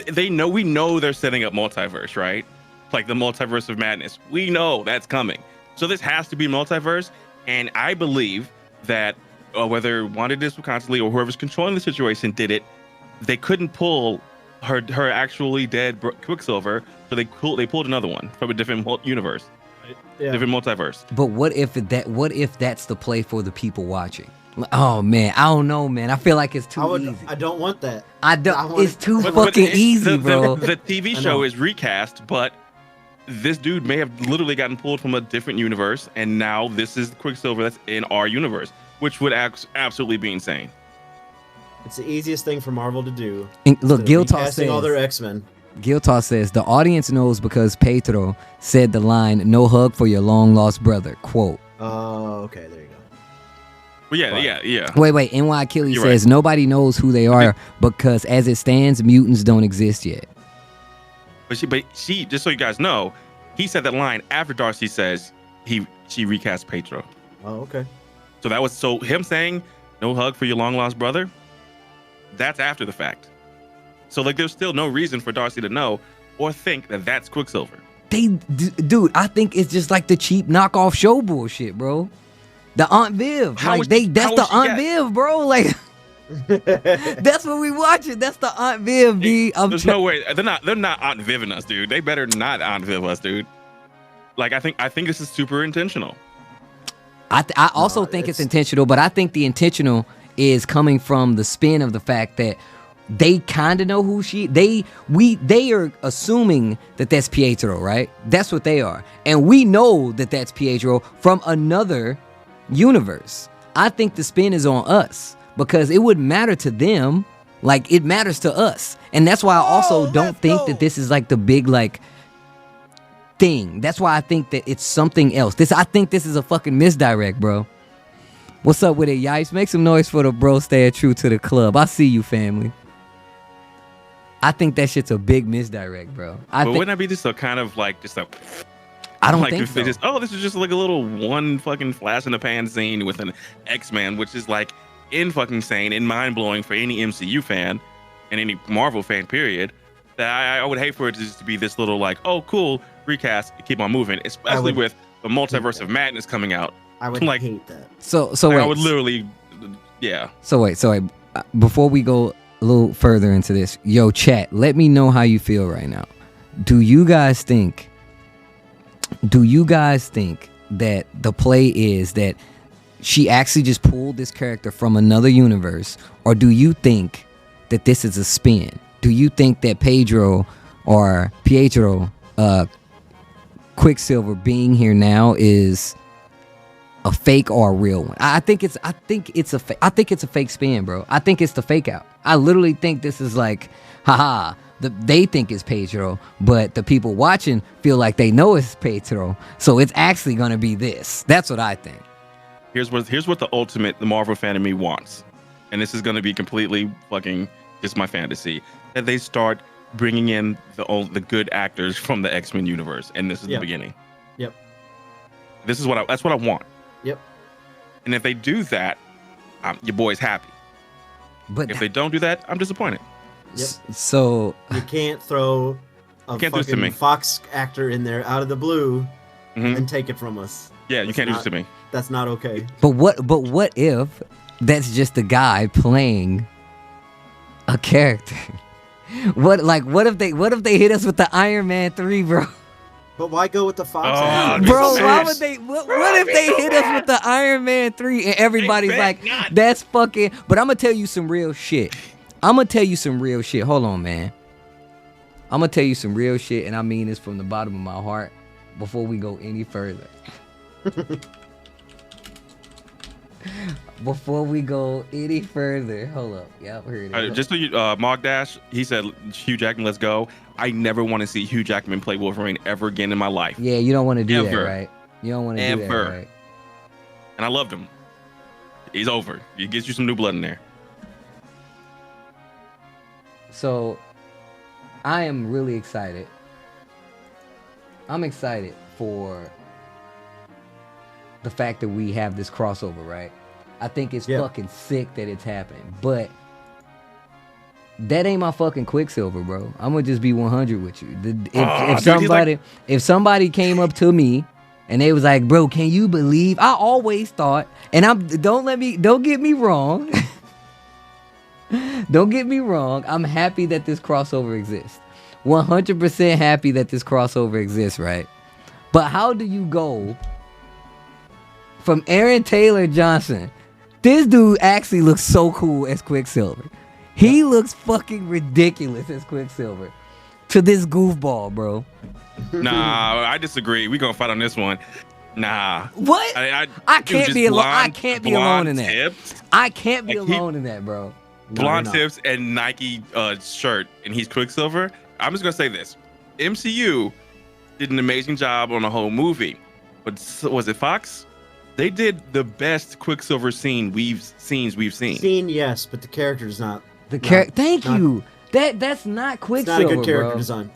Speaker 3: we know they're setting up multiverse, right? Like the multiverse of madness. We know that's coming. So this has to be multiverse, and I believe that whether Wanda did this constantly or whoever's controlling the situation did it, they couldn't pull her actually dead Quicksilver, so they pulled another one from a different universe, different multiverse.
Speaker 1: But what if that's the play for the people watching? Oh man, I don't know, man. I feel like it's too easy.
Speaker 2: I don't want that.
Speaker 1: It's too fucking easy, bro.
Speaker 3: The TV show is recast, but this dude may have literally gotten pulled from a different universe, and now this is Quicksilver that's in our universe, which would absolutely be insane.
Speaker 2: It's the easiest thing for Marvel to do.
Speaker 1: And look, Giltoss says
Speaker 2: all their X-Men.
Speaker 1: Giltoss says the audience knows because Pedro said the line "No hug for your long lost brother." Quote.
Speaker 2: Oh, okay, there you go.
Speaker 3: Well, yeah.
Speaker 1: Wait. NY Achilles says nobody knows who they are because, as it stands, mutants don't exist yet.
Speaker 3: But she, just so you guys know, he said that line after Darcy says she recast Pedro.
Speaker 2: Oh, okay.
Speaker 3: So him saying no hug for your long lost brother, that's after the fact. So like, there's still no reason for Darcy to know or think that that's Quicksilver.
Speaker 1: Dude, I think it's just like the cheap knockoff show bullshit, bro. The Aunt Viv, that's the Aunt Viv, bro. Like. That's what we watching. That's the Aunt Viv, B.
Speaker 3: There's no way they're not Aunt Viving us, dude. They better not Aunt Viv us, dude. Like, I think this is super intentional.
Speaker 1: I also think it's intentional, but I think the intentional is coming from the spin of the fact that they kind of know who they are assuming that that's Pietro, right? That's what they are, and we know that that's Pietro from another universe. I think the spin is on us. Because it wouldn't matter to them like it matters to us. And that's why I also don't think that this is like the big like thing. That's why I think that it's something else. I think this is a fucking misdirect, bro. What's up with it, Yipes? Make some noise for the bro staying true to the club. I see you, family. I think that shit's a big misdirect, bro.
Speaker 3: Wouldn't that be just a kind of like just a...
Speaker 1: I don't think so.
Speaker 3: This is just like a little one fucking flash in the pan scene with an X-Men, which is like insane and mind-blowing for any MCU fan and any Marvel fan, period. That I would hate for it to be this little like, oh, cool, recast, keep on moving, especially with the multiverse of madness coming out.
Speaker 2: I would hate that.
Speaker 1: So
Speaker 3: like,
Speaker 1: wait.
Speaker 3: I would literally, yeah.
Speaker 1: So wait. Before we go a little further into this, yo, chat, let me know how you feel right now. Do you guys think that the play is that she actually just pulled this character from another universe, or do you think that this is a spin? Do you think that Pietro Quicksilver being here now is a fake or a real one? I think it's a fake spin, bro. I think it's the fake out. I literally think this is like, haha. They think it's Pietro, but the people watching feel like they know it's Pietro, so it's actually gonna be this. That's what I think.
Speaker 3: Here's what the Marvel fan in me wants, and this is gonna be completely fucking just my fantasy, that they start bringing in the good actors from the X-Men universe, and this is the beginning.
Speaker 2: Yep.
Speaker 3: That's what I want.
Speaker 2: Yep.
Speaker 3: And if they do that, your boy's happy. But if they don't do that, I'm disappointed.
Speaker 2: Yep.
Speaker 1: So
Speaker 2: you can't throw a fucking Fox actor in there out of the blue and take it from us.
Speaker 3: Yeah, you can't do this to me.
Speaker 2: That's not okay.
Speaker 1: But what if that's just a guy playing a character? What if they hit us with the Iron Man 3, bro?
Speaker 2: But why go with the Fox actor?
Speaker 1: Bro, why would they what if they hit us with the Iron Man 3 and everybody's like, that's fucking. But I'm gonna tell you some real shit. Hold on, man. I'm gonna tell you some real shit, and I mean this from the bottom of my heart before we go any further. Before we go any further, hold up. Yeah, heard it.
Speaker 3: Just so you, Mogdash, he said, Hugh Jackman, let's go. I never want to see Hugh Jackman play Wolverine ever again in my life.
Speaker 1: Yeah, you don't want to do that, right? You don't want to do that, right?
Speaker 3: And I loved him. He's over. He gets you some new blood in there.
Speaker 1: So, I am really excited. I'm excited for the fact that we have this crossover, right? I think it's fucking sick that it's happening, but that ain't my fucking Quicksilver, bro. I'm gonna just be 100 with you. If somebody came up to me and they was like, bro, can you believe? I always thought, and don't get me wrong. Don't get me wrong. I'm happy that this crossover exists. 100% happy that this crossover exists, right? But how do you go from Aaron Taylor Johnson? This dude actually looks so cool as Quicksilver. He looks fucking ridiculous as Quicksilver. To this goofball, bro.
Speaker 3: Nah, I disagree. We gonna fight on this one. Nah.
Speaker 1: What? I can't be alone. I can't be alone in that. I can't be alone in that, bro.
Speaker 3: Blonde tips and Nike shirt, and he's Quicksilver. I'm just gonna say this: MCU did an amazing job on the whole movie, but was it Fox? They did the best Quicksilver we've seen.
Speaker 2: Yes, but the character is not.
Speaker 1: Thank you. That's not Quicksilver.
Speaker 2: It's not a good character design.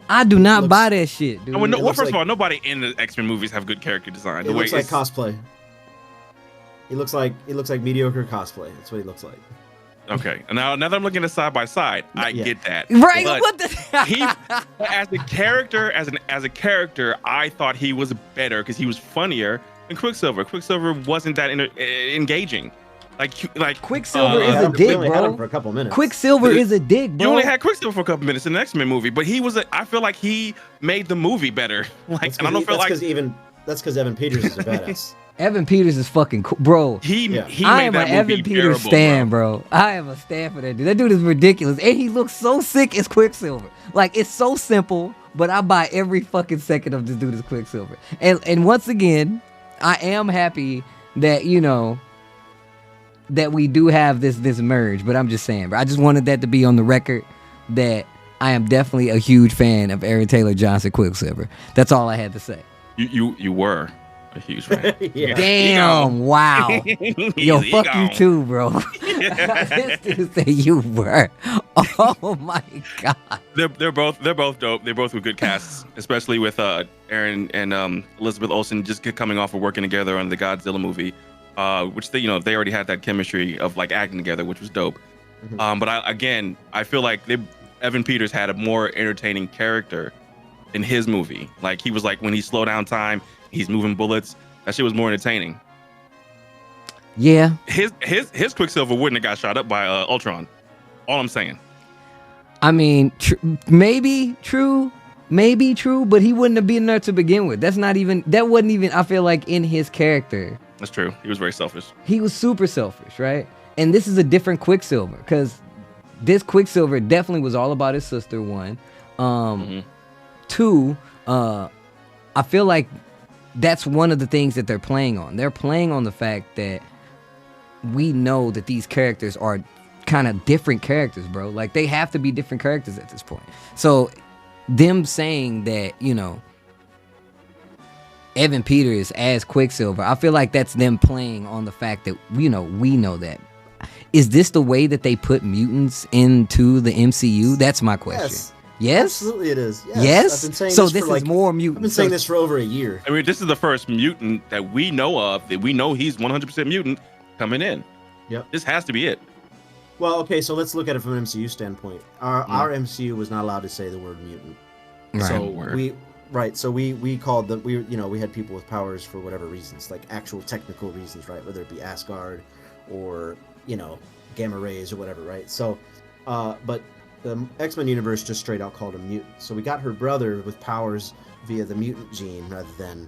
Speaker 1: I do not buy that shit, dude.
Speaker 3: First of all, nobody in the X-Men movies have good character design.
Speaker 2: It looks like cosplay. He looks like mediocre cosplay. That's what he looks like.
Speaker 3: Okay, now that I'm looking at side by side, I get that.
Speaker 1: Right?
Speaker 3: But
Speaker 1: what the?
Speaker 3: as a character, I thought he was better because he was funnier than Quicksilver. Quicksilver wasn't that engaging. Like
Speaker 1: Quicksilver is a dick,
Speaker 2: bro.
Speaker 1: Had
Speaker 2: him for a couple minutes.
Speaker 1: Quicksilver is a dick, bro.
Speaker 3: You only had Quicksilver for a couple minutes in the X-Men movie, but I feel like he made the movie better. Like, and I don't feel like
Speaker 2: that's because Evan Peters is a badass.
Speaker 1: Evan Peters is fucking cool, bro. I am an Evan Peters stan, bro. I am a stan for that dude. That dude is ridiculous, and he looks so sick as Quicksilver. Like, it's so simple, but I buy every fucking second of this dude as Quicksilver. And once again, I am happy that that we do have this merge. But I'm just saying, bro. I just wanted that to be on the record that I am definitely a huge fan of Aaron Taylor Johnson Quicksilver. That's all I had to say.
Speaker 3: You were a huge fan.
Speaker 2: Yeah.
Speaker 1: Damn! Wow. Yo, fuck you too, bro. This dude said you were. Oh my god.
Speaker 3: They're both dope. They're both with good casts, especially with Aaron and Elizabeth Olsen just coming off of working together on the Godzilla movie, which they already had that chemistry of like acting together, which was dope. Mm-hmm. But I feel like Evan Peters had a more entertaining character in his movie. Like, he was like, when he slowed down time, he's moving bullets. That shit was more entertaining.
Speaker 1: Yeah.
Speaker 3: His Quicksilver wouldn't have got shot up by Ultron. All I'm saying.
Speaker 1: I mean, maybe true, but he wouldn't have been there to begin with. That wasn't even, I feel like, in his character.
Speaker 3: That's true. He was very selfish.
Speaker 1: He was super selfish, right? And this is a different Quicksilver, because this Quicksilver definitely was all about his sister, one. Two, I feel like that's one of the things that they're playing on. They're playing on the fact that we know that these characters are kind of different characters, bro. Like, they have to be different characters at this point. So them saying that, Evan Peters as Quicksilver, I feel like that's them playing on the fact that, we know that. Is this the way that they put mutants into the MCU? That's my question. Yes?
Speaker 2: Absolutely it is.
Speaker 1: Yes?
Speaker 2: I've been saying
Speaker 1: so this is more mutants.
Speaker 2: I've been saying this for over a year.
Speaker 3: I mean, this is the first mutant that we know of, that we know he's 100% mutant coming in.
Speaker 2: Yep.
Speaker 3: This has to be it.
Speaker 2: Well, okay, so let's look at it from an MCU standpoint. Our MCU was not allowed to say the word mutant.
Speaker 1: Right.
Speaker 2: So we called them. We had people with powers for whatever reasons, like actual technical reasons, right? Whether it be Asgard, or gamma rays or whatever, right? So, but the X-Men universe just straight out called him mutant. So we got her brother with powers via the mutant gene rather than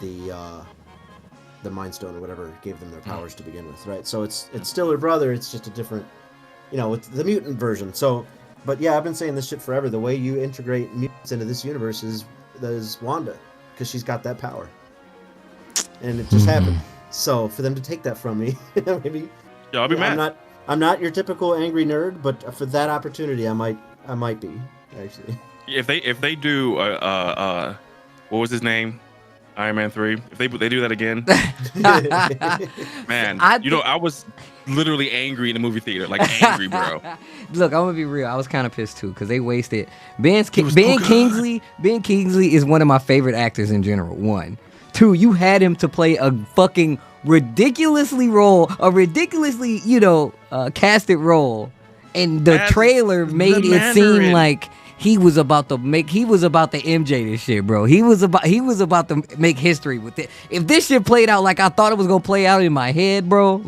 Speaker 2: the Mind Stone or whatever gave them their powers to begin with, right? So it's still her brother. It's just a different, it's the mutant version. So, but yeah, I've been saying this shit forever. The way you integrate mutants into this universe is Wanda, because she's got that power, and it just happened. So for them to take that from me, maybe.
Speaker 3: Yeah, I'll be mad.
Speaker 2: I'm not your typical angry nerd, but for that opportunity, I might be actually.
Speaker 3: If they do what was his name? Iron Man 3. If they do that again, man, I was literally angry in the movie theater, like angry, bro.
Speaker 1: Look, I'm gonna be real. I was kind of pissed too because they wasted Ben Kingsley. Ben Kingsley is one of my favorite actors in general. 1, 2, you had him to play a fucking ridiculously casted role, and the trailer made it seem like he was about to MJ this shit, bro. He was about to make history with it. If this shit played out like I thought it was gonna play out in my head, bro,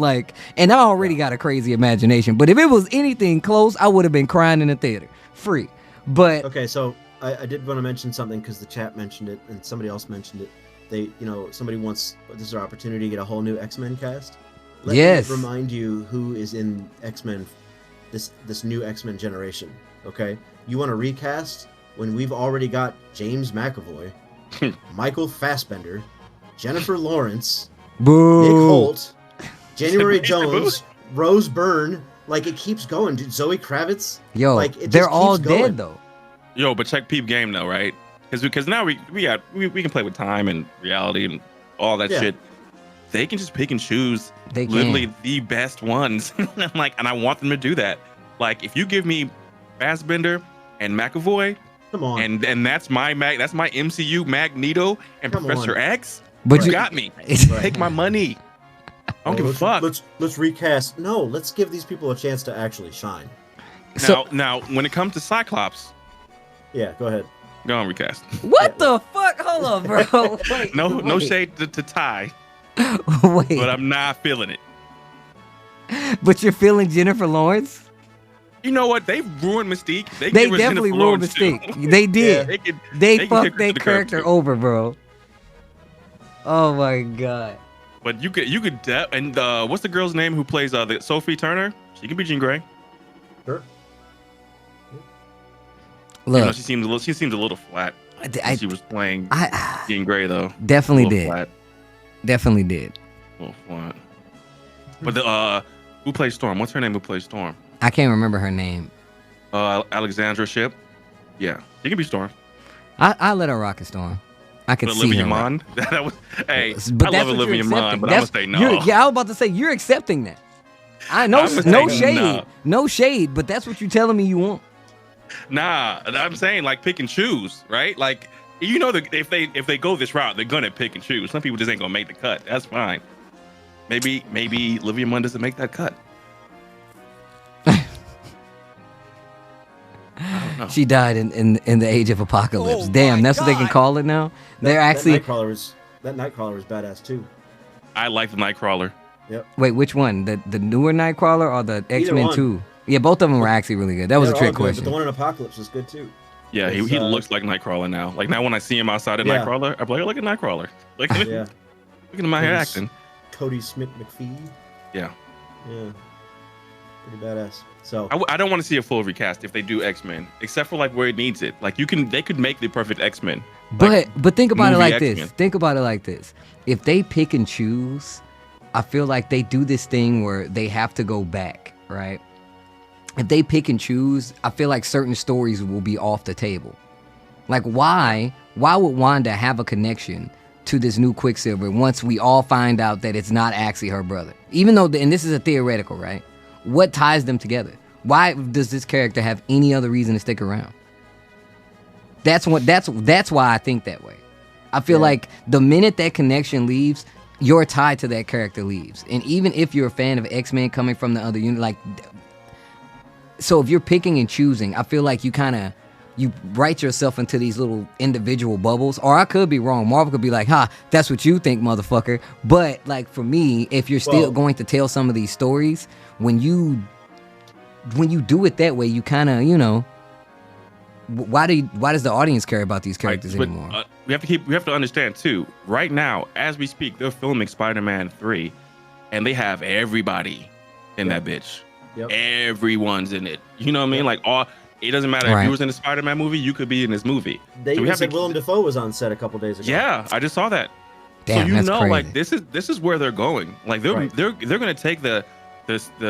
Speaker 1: and I already got a crazy imagination, but if it was anything close, I would have been crying in the theater. Free. But
Speaker 2: okay, so I did want to mention something because the chat mentioned it and somebody else mentioned it. They, somebody wants, this is our opportunity to get a whole new X-Men cast. Let me remind you who is in X-Men, this new X-Men generation, okay? You want to recast when we've already got James McAvoy, Michael Fassbender, Jennifer Lawrence,
Speaker 1: Boo.
Speaker 2: Nick Holt, January Jones, Rose Byrne, it keeps going, dude. Zoe Kravitz.
Speaker 1: Yo, they're all dead though.
Speaker 3: Yo, but check Peep Game though, right? Because now we can play with time and reality and all that shit. They can just pick and choose literally the best ones. And I want them to do that. If you give me Fassbender and McAvoy,
Speaker 2: come on,
Speaker 3: and that's my MCU Magneto and Professor X,
Speaker 1: but
Speaker 3: you got me. Take my money. I don't give a fuck.
Speaker 2: Let's recast. No, let's give these people a chance to actually shine.
Speaker 3: Now, when it comes to Cyclops,
Speaker 2: yeah, go ahead.
Speaker 3: Go on, recast.
Speaker 1: What the fuck? Hold on, bro. Wait,
Speaker 3: no shade to Ty.
Speaker 1: Wait.
Speaker 3: But I'm not feeling it.
Speaker 1: But you're feeling Jennifer Lawrence?
Speaker 3: You know what? They ruined Mystique.
Speaker 1: They definitely ruined Mystique. They did.
Speaker 3: Yeah,
Speaker 1: they fucked their character over, bro. Oh my god.
Speaker 3: But you could and what's the girl's name who plays Sophie Turner? She could be Jean Grey.
Speaker 2: Sure.
Speaker 3: Look, she seems a little flat. She was playing Jean Grey though.
Speaker 1: Definitely did.
Speaker 3: Flat.
Speaker 1: Definitely did.
Speaker 3: A little flat. But who plays Storm? What's her name? Who plays Storm?
Speaker 1: I can't remember her name.
Speaker 3: Alexandra Shipp. Yeah, she can be Storm.
Speaker 1: I let her rock a Storm. I could see
Speaker 3: Olivia
Speaker 1: her.
Speaker 3: Munn. I love Olivia Munn, but I'm gonna say no.
Speaker 1: I was about to say you're accepting that. I know, no shade, no shade, but that's what you're telling me you want.
Speaker 3: Nah, I'm saying pick and choose, right? If they go this route, they're gonna pick and choose. Some people just ain't gonna make the cut. That's fine. Maybe Olivia Munn doesn't make that cut.
Speaker 1: She died in the age of apocalypse. Damn, that's what they can call it now. They're actually
Speaker 2: that Nightcrawler was badass too.
Speaker 3: I like the Nightcrawler.
Speaker 2: Yep.
Speaker 1: Wait, which one? The newer Nightcrawler or the X-Men 2? Yeah, both of them were actually really good. That was a trick question.
Speaker 2: But the one in Apocalypse was good too.
Speaker 3: Yeah, he looks like Nightcrawler now. Now when I see him outside of Nightcrawler, I'm like, look at Nightcrawler. Look at him out here acting.
Speaker 2: Cody Smith McPhee.
Speaker 3: Yeah.
Speaker 2: Yeah. Pretty badass. So
Speaker 3: I don't want to see a full recast if they do X-Men, except for where it needs it. They could make the perfect X-Men.
Speaker 1: But think about it like
Speaker 3: X-Men.
Speaker 1: this. Think about it like this. If they pick and choose, I feel like they do this thing where they have to go back, right? If they pick and choose, I feel like certain stories will be off the table. Why would Wanda have a connection to this new Quicksilver once we all find out that it's not actually her brother? Even though, and this is a theoretical, right? What ties them together? Why does this character have any other reason to stick around? That's why I think that way. I feel like the minute that connection leaves, your tie to that character leaves. And even if you're a fan of X-Men coming from the other unit, like, so if you're picking and choosing, I feel like you write yourself into these little individual bubbles. Or I could be wrong. Marvel could be like, that's what you think, motherfucker. But like for me, if you're still going to tell some of these stories, when you do it that way, you kind of, you know, why does the audience care about these characters anymore?
Speaker 3: We have to understand too. Right now, as we speak, they're filming Spider-Man 3, and they have everybody in that bitch. Yep. Everyone's in it. You know what I mean? Like it doesn't matter if you was in a Spider-Man movie, you could be in this movie.
Speaker 2: They even said Willem Dafoe was on set a couple days ago.
Speaker 3: Yeah, I just saw that.
Speaker 1: Damn,
Speaker 3: so
Speaker 1: that's crazy.
Speaker 3: Like this is where they're going. Like they're gonna take the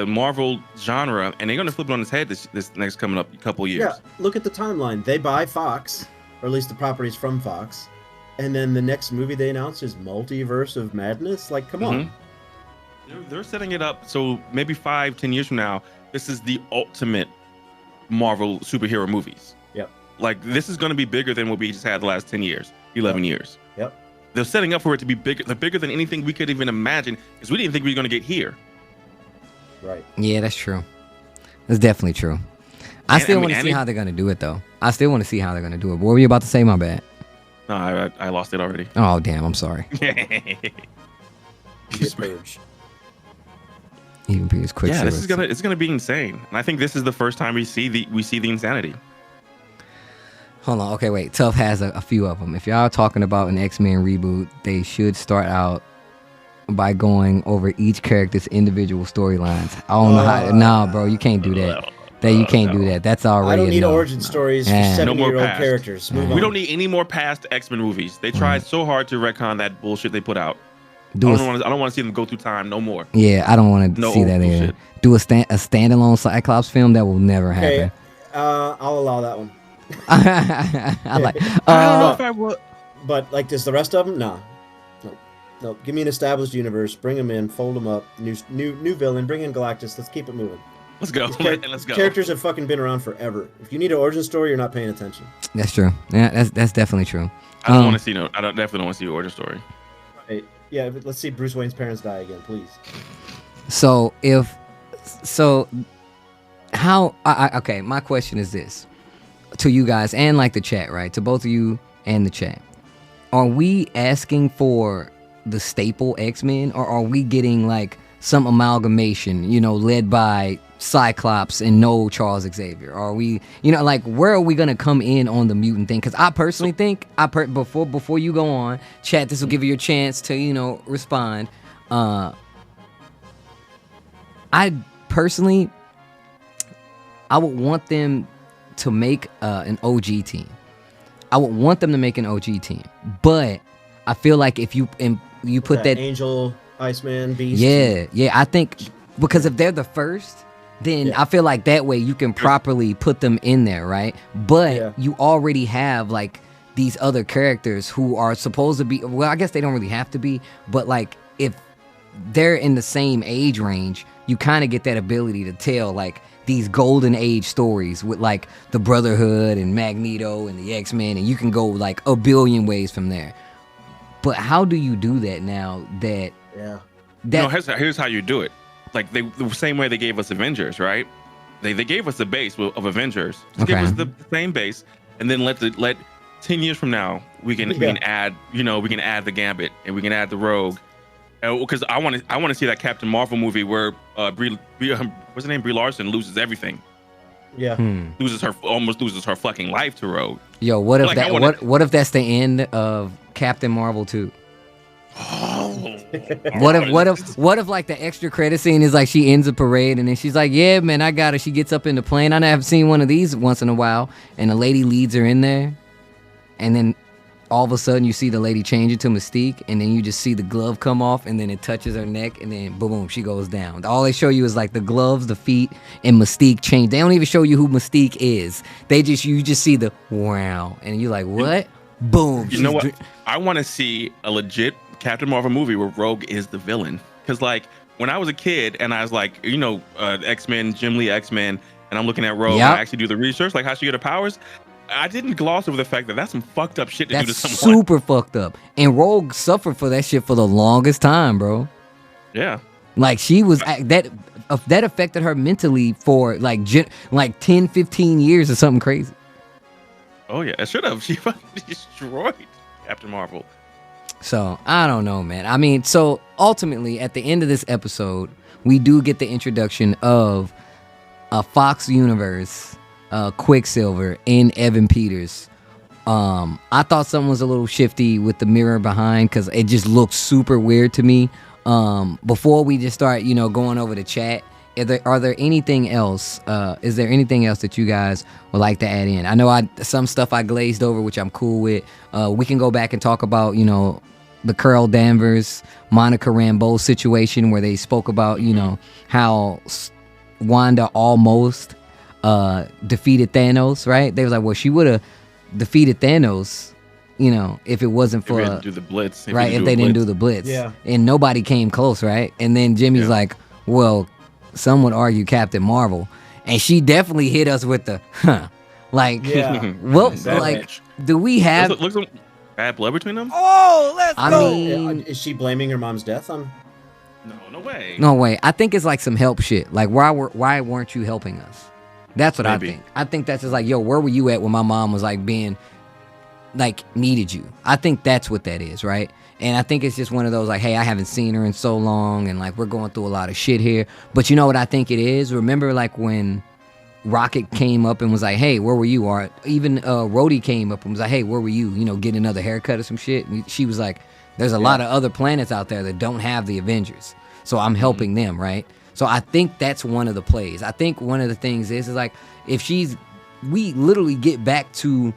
Speaker 3: Marvel genre and they're gonna flip it on its head this next coming up couple years.
Speaker 2: Yeah, look at the timeline. They buy Fox, or at least the properties from Fox, and then the next movie they announce is Multiverse of Madness. Like, come on.
Speaker 3: They're setting it up so maybe 5-10 years from now, this is the ultimate Marvel superhero movies.
Speaker 2: Yep.
Speaker 3: Like this is going to be bigger than what we just had the last 10 years, 11 years.
Speaker 2: Yep.
Speaker 3: They're setting up for it to be bigger than anything we could even imagine, because we didn't think we were going to get here.
Speaker 2: Right.
Speaker 1: Yeah, that's true. That's definitely true. I still want to see how they're going to do it, though. I still want to see how they're going to do it. What were you about to say? My bad.
Speaker 3: No, I lost it already.
Speaker 1: Oh, damn. I'm sorry. Even Peter's quick.
Speaker 3: Yeah, it's gonna be insane, and I think this is the first time we see the insanity.
Speaker 1: Hold on, okay, wait. Tough has a few of them. If y'all are talking about an X-Men reboot, they should start out by going over each character's individual storylines. I don't know how. Nah, bro, you can't do that. You can't do that. That's already.
Speaker 2: I don't need origin stories for 70-year-old characters.
Speaker 3: We don't need any more past X-Men movies. They tried so hard to retcon that bullshit they put out. I don't want to see them go through time no more.
Speaker 1: Yeah, I don't want to see that either. Do a standalone Cyclops film, that will never happen.
Speaker 2: Okay, I'll allow that one.
Speaker 1: I don't
Speaker 2: know if I would. But like, does the rest of them? No. Give me an established universe. Bring them in. Fold them up. New villain. Bring in Galactus. Let's keep it moving.
Speaker 3: Let's go. Let's go.
Speaker 2: Characters have fucking been around forever. If you need an origin story, you're not paying attention.
Speaker 1: That's true. Yeah, that's definitely true.
Speaker 3: I don't want to see I definitely don't want to see an origin story.
Speaker 2: Right. Yeah, but let's see Bruce Wayne's parents die again, please.
Speaker 1: Okay, my question is this to you guys and like the chat, right? To both of you and the chat. Are we asking for the staple X-Men, or are we getting like some amalgamation, led by Cyclops and no Charles Xavier? Are we, like, where are we gonna come in on the mutant thing? Because I personally think, before you go on, chat, this will give you your chance to, respond. I personally, I would want them to make an OG team. I would want them to make an OG team, but I feel like if you put that
Speaker 2: Angel, Iceman, Beast.
Speaker 1: Yeah, I think because if they're the first, then I feel like that way you can properly put them in there, right? But you already have like these other characters who are supposed to be, well, I guess they don't really have to be, but like if they're in the same age range, you kind of get that ability to tell like these golden age stories with like the Brotherhood and Magneto and the X-Men, and you can go like a billion ways from there. But how do you do that now that
Speaker 3: here's how you do it. Like the same way they gave us Avengers, right? They gave us the base of Avengers. Just give us the same base, and then let 10 years from now we can add the Gambit and we can add the Rogue. Because I want to see that Captain Marvel movie where what's her name, Brie Larson loses everything.
Speaker 2: Yeah,
Speaker 3: almost loses her fucking life to Rogue.
Speaker 1: Yo, what if what if that's the end of Captain Marvel 2? What if like the extra credit scene is like she ends a parade and then she's like, yeah, man, I got her. She gets up in the plane. I have seen one of these once in a while, and a lady leads her in there, and then all of a sudden you see the lady change it to Mystique, and then you just see the glove come off, and then it touches her neck, and then boom, she goes down. All they show you is like the gloves, the feet, and Mystique change. They don't even show you who Mystique is. You just see the wow, and you're like, what? Boom.
Speaker 3: You know what? I want to see a legit Captain Marvel movie where Rogue is the villain. Because like when I was a kid and I was like, X-Men, Jim Lee X-Men, and I'm looking at Rogue, and I actually do the research, like how she get her powers. I didn't gloss over the fact that that's some fucked up shit to do to someone.
Speaker 1: Super fucked up. And Rogue suffered for that shit for the longest time, bro.
Speaker 3: Yeah.
Speaker 1: Like she was that affected her mentally for like 10, 15 years or something crazy.
Speaker 3: Oh yeah, it should have. She fucking destroyed Captain Marvel.
Speaker 1: So I don't know, man. I mean, so ultimately at the end of this episode, we do get the introduction of a Fox Universe Quicksilver in Evan Peters. I thought something was a little shifty with the mirror behind because it just looked super weird to me. Before we just start, going over the chat, are there anything else? Is there anything else that you guys would like to add in? I know some stuff I glazed over, which I'm cool with. We can go back and talk about, the Carol Danvers, Monica Rambeau situation where they spoke about, how Wanda almost defeated Thanos, right? They was like, well, she would have defeated Thanos, if it wasn't for
Speaker 3: if they didn't do the blitz,
Speaker 1: right? If they didn't do the blitz,
Speaker 2: yeah,
Speaker 1: and nobody came close, right? And then Jimmy's like, well, some would argue Captain Marvel, and she definitely hit us with the like, well, like, do we have
Speaker 3: looks like bad blood between them?
Speaker 2: Oh, let's
Speaker 1: go.
Speaker 2: I mean, is she blaming her mom's death on?
Speaker 3: No way.
Speaker 1: No way. I think it's like some help shit. Like, why weren't you helping us? That's what
Speaker 3: Maybe.
Speaker 1: I think. I think that's just like, yo, where were you at when my mom was like being, like, needed you? I think that's what that is, right? And I think it's just one of those like, hey, I haven't seen her in so long, and like we're going through a lot of shit here. But you know what I think it is? Remember, like when Rocket came up and was like, hey, where were you? Or even Rhodey came up and was like, hey, where were you? Getting another haircut or some shit. And she was like, there's a lot of other planets out there that don't have the Avengers, so I'm helping them, right? So I think that's one of the plays. I think one of the things is like, if we literally get back to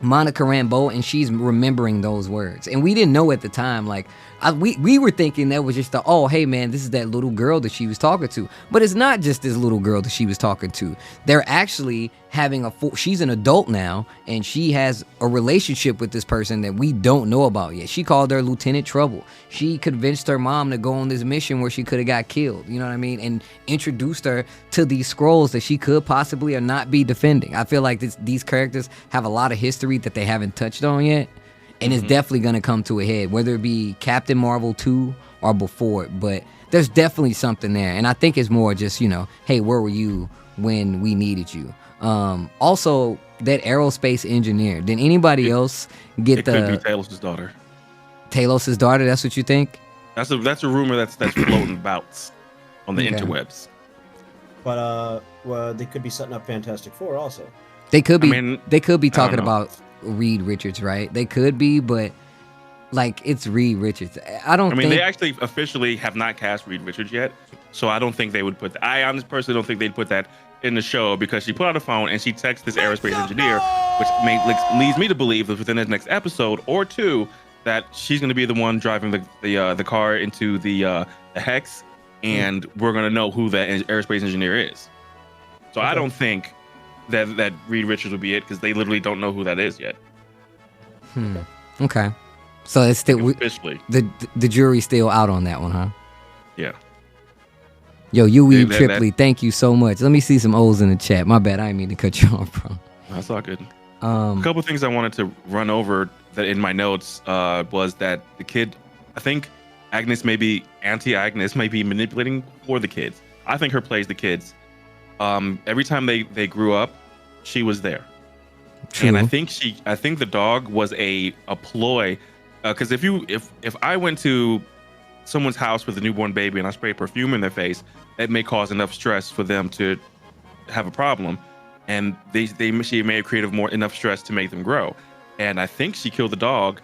Speaker 1: Monica Rambeau and she's remembering those words, and we didn't know at the time, like we were thinking that was just oh, hey man, this is that little girl that she was talking to. But it's not just this little girl that she was talking to. They're actually having she's an adult now, and she has a relationship with this person that we don't know about yet. She called her Lieutenant Trouble. She convinced her mom to go on this mission where she could have got killed, you know what I mean? And introduced her to these scrolls that she could possibly or not be defending. I feel like these characters have a lot of history that they haven't touched on yet. And it's definitely going to come to a head, whether it be Captain Marvel 2 or before it. But there's definitely something there. And I think it's more just, hey, where were you when we needed you? Also, that aerospace engineer. Did anybody else get
Speaker 3: it could be Talos' daughter.
Speaker 1: Talos' daughter, that's what you think?
Speaker 3: That's a rumor that's floating about on the interwebs.
Speaker 2: But well, they could be setting up Fantastic Four also.
Speaker 1: They could be talking about Reed Richards, right? They could be, but like it's Reed Richards. I mean,
Speaker 3: they actually officially have not cast Reed Richards yet, so I don't think they would put. I honestly personally don't think they'd put that in the show because she put out a phone and she texted this aerospace engineer, which leads me to believe that within the next episode or two that she's going to be the one driving the car into the Hex, and we're going to know who that aerospace engineer is. So I don't think that Reed Richards would be it because they literally don't know who that is yet.
Speaker 1: Okay. So it's still
Speaker 3: officially
Speaker 1: the jury's still out on that one, huh?
Speaker 3: Yeah.
Speaker 1: Yo, Tripley, thank you so much. Let me see some O's in the chat. My bad, I didn't mean to cut you off, bro.
Speaker 3: That's all good. A couple of things I wanted to run over that in my notes was that the kid, I think Agnes may be manipulating for the kids. I think her plays the kids. Every time they grew up, she was there. True. And I think the dog was a ploy, because if I went to someone's house with a newborn baby and I spray perfume in their face, it may cause enough stress for them to have a problem, and she may have created enough stress to make them grow. And I think she killed the dog,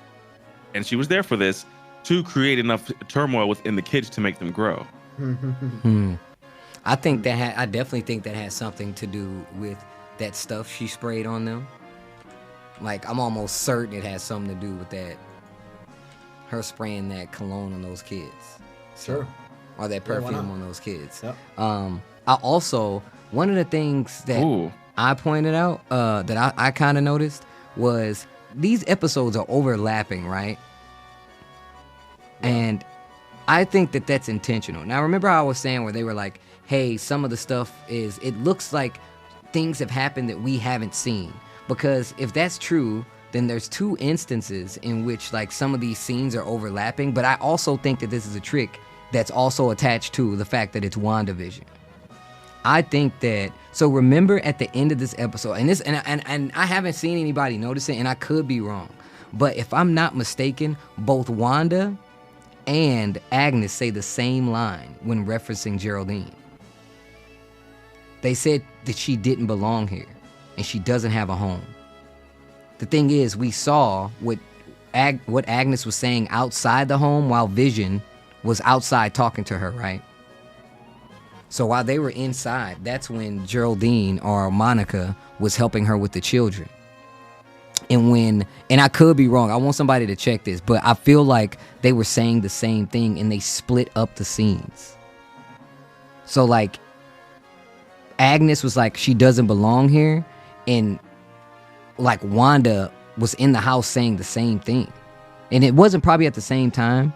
Speaker 3: and she was there for this to create enough turmoil within the kids to make them grow.
Speaker 1: I think I definitely think that has something to do with that stuff she sprayed on them. Like, I'm almost certain it has something to do with that. Her spraying that cologne on those kids.
Speaker 2: Sure.
Speaker 1: Or that perfume on those kids.
Speaker 2: Yep.
Speaker 1: I also, one of the things that I pointed out that I kind of noticed was these episodes are overlapping, right? And I think that that's intentional. Now, remember how I was saying where they were like, hey, some of the stuff it looks like things have happened that we haven't seen. Because if that's true, then there's 2 instances in which like some of these scenes are overlapping. But I also think that this is a trick that's also attached to the fact that it's WandaVision. I think that, so remember at the end of this episode, and I haven't seen anybody notice it, and I could be wrong, but if I'm not mistaken, both Wanda and Agnes say the same line when referencing Geraldine. They said that she didn't belong here and she doesn't have a home. The thing is, we saw what Agnes was saying outside the home while Vision was outside talking to her, right? So while they were inside, that's when Geraldine or Monica was helping her with the children. And I could be wrong, I want somebody to check this, but I feel like they were saying the same thing and they split up the scenes. So like, Agnes was like, she doesn't belong here, and like Wanda was in the house saying the same thing. And it wasn't probably at the same time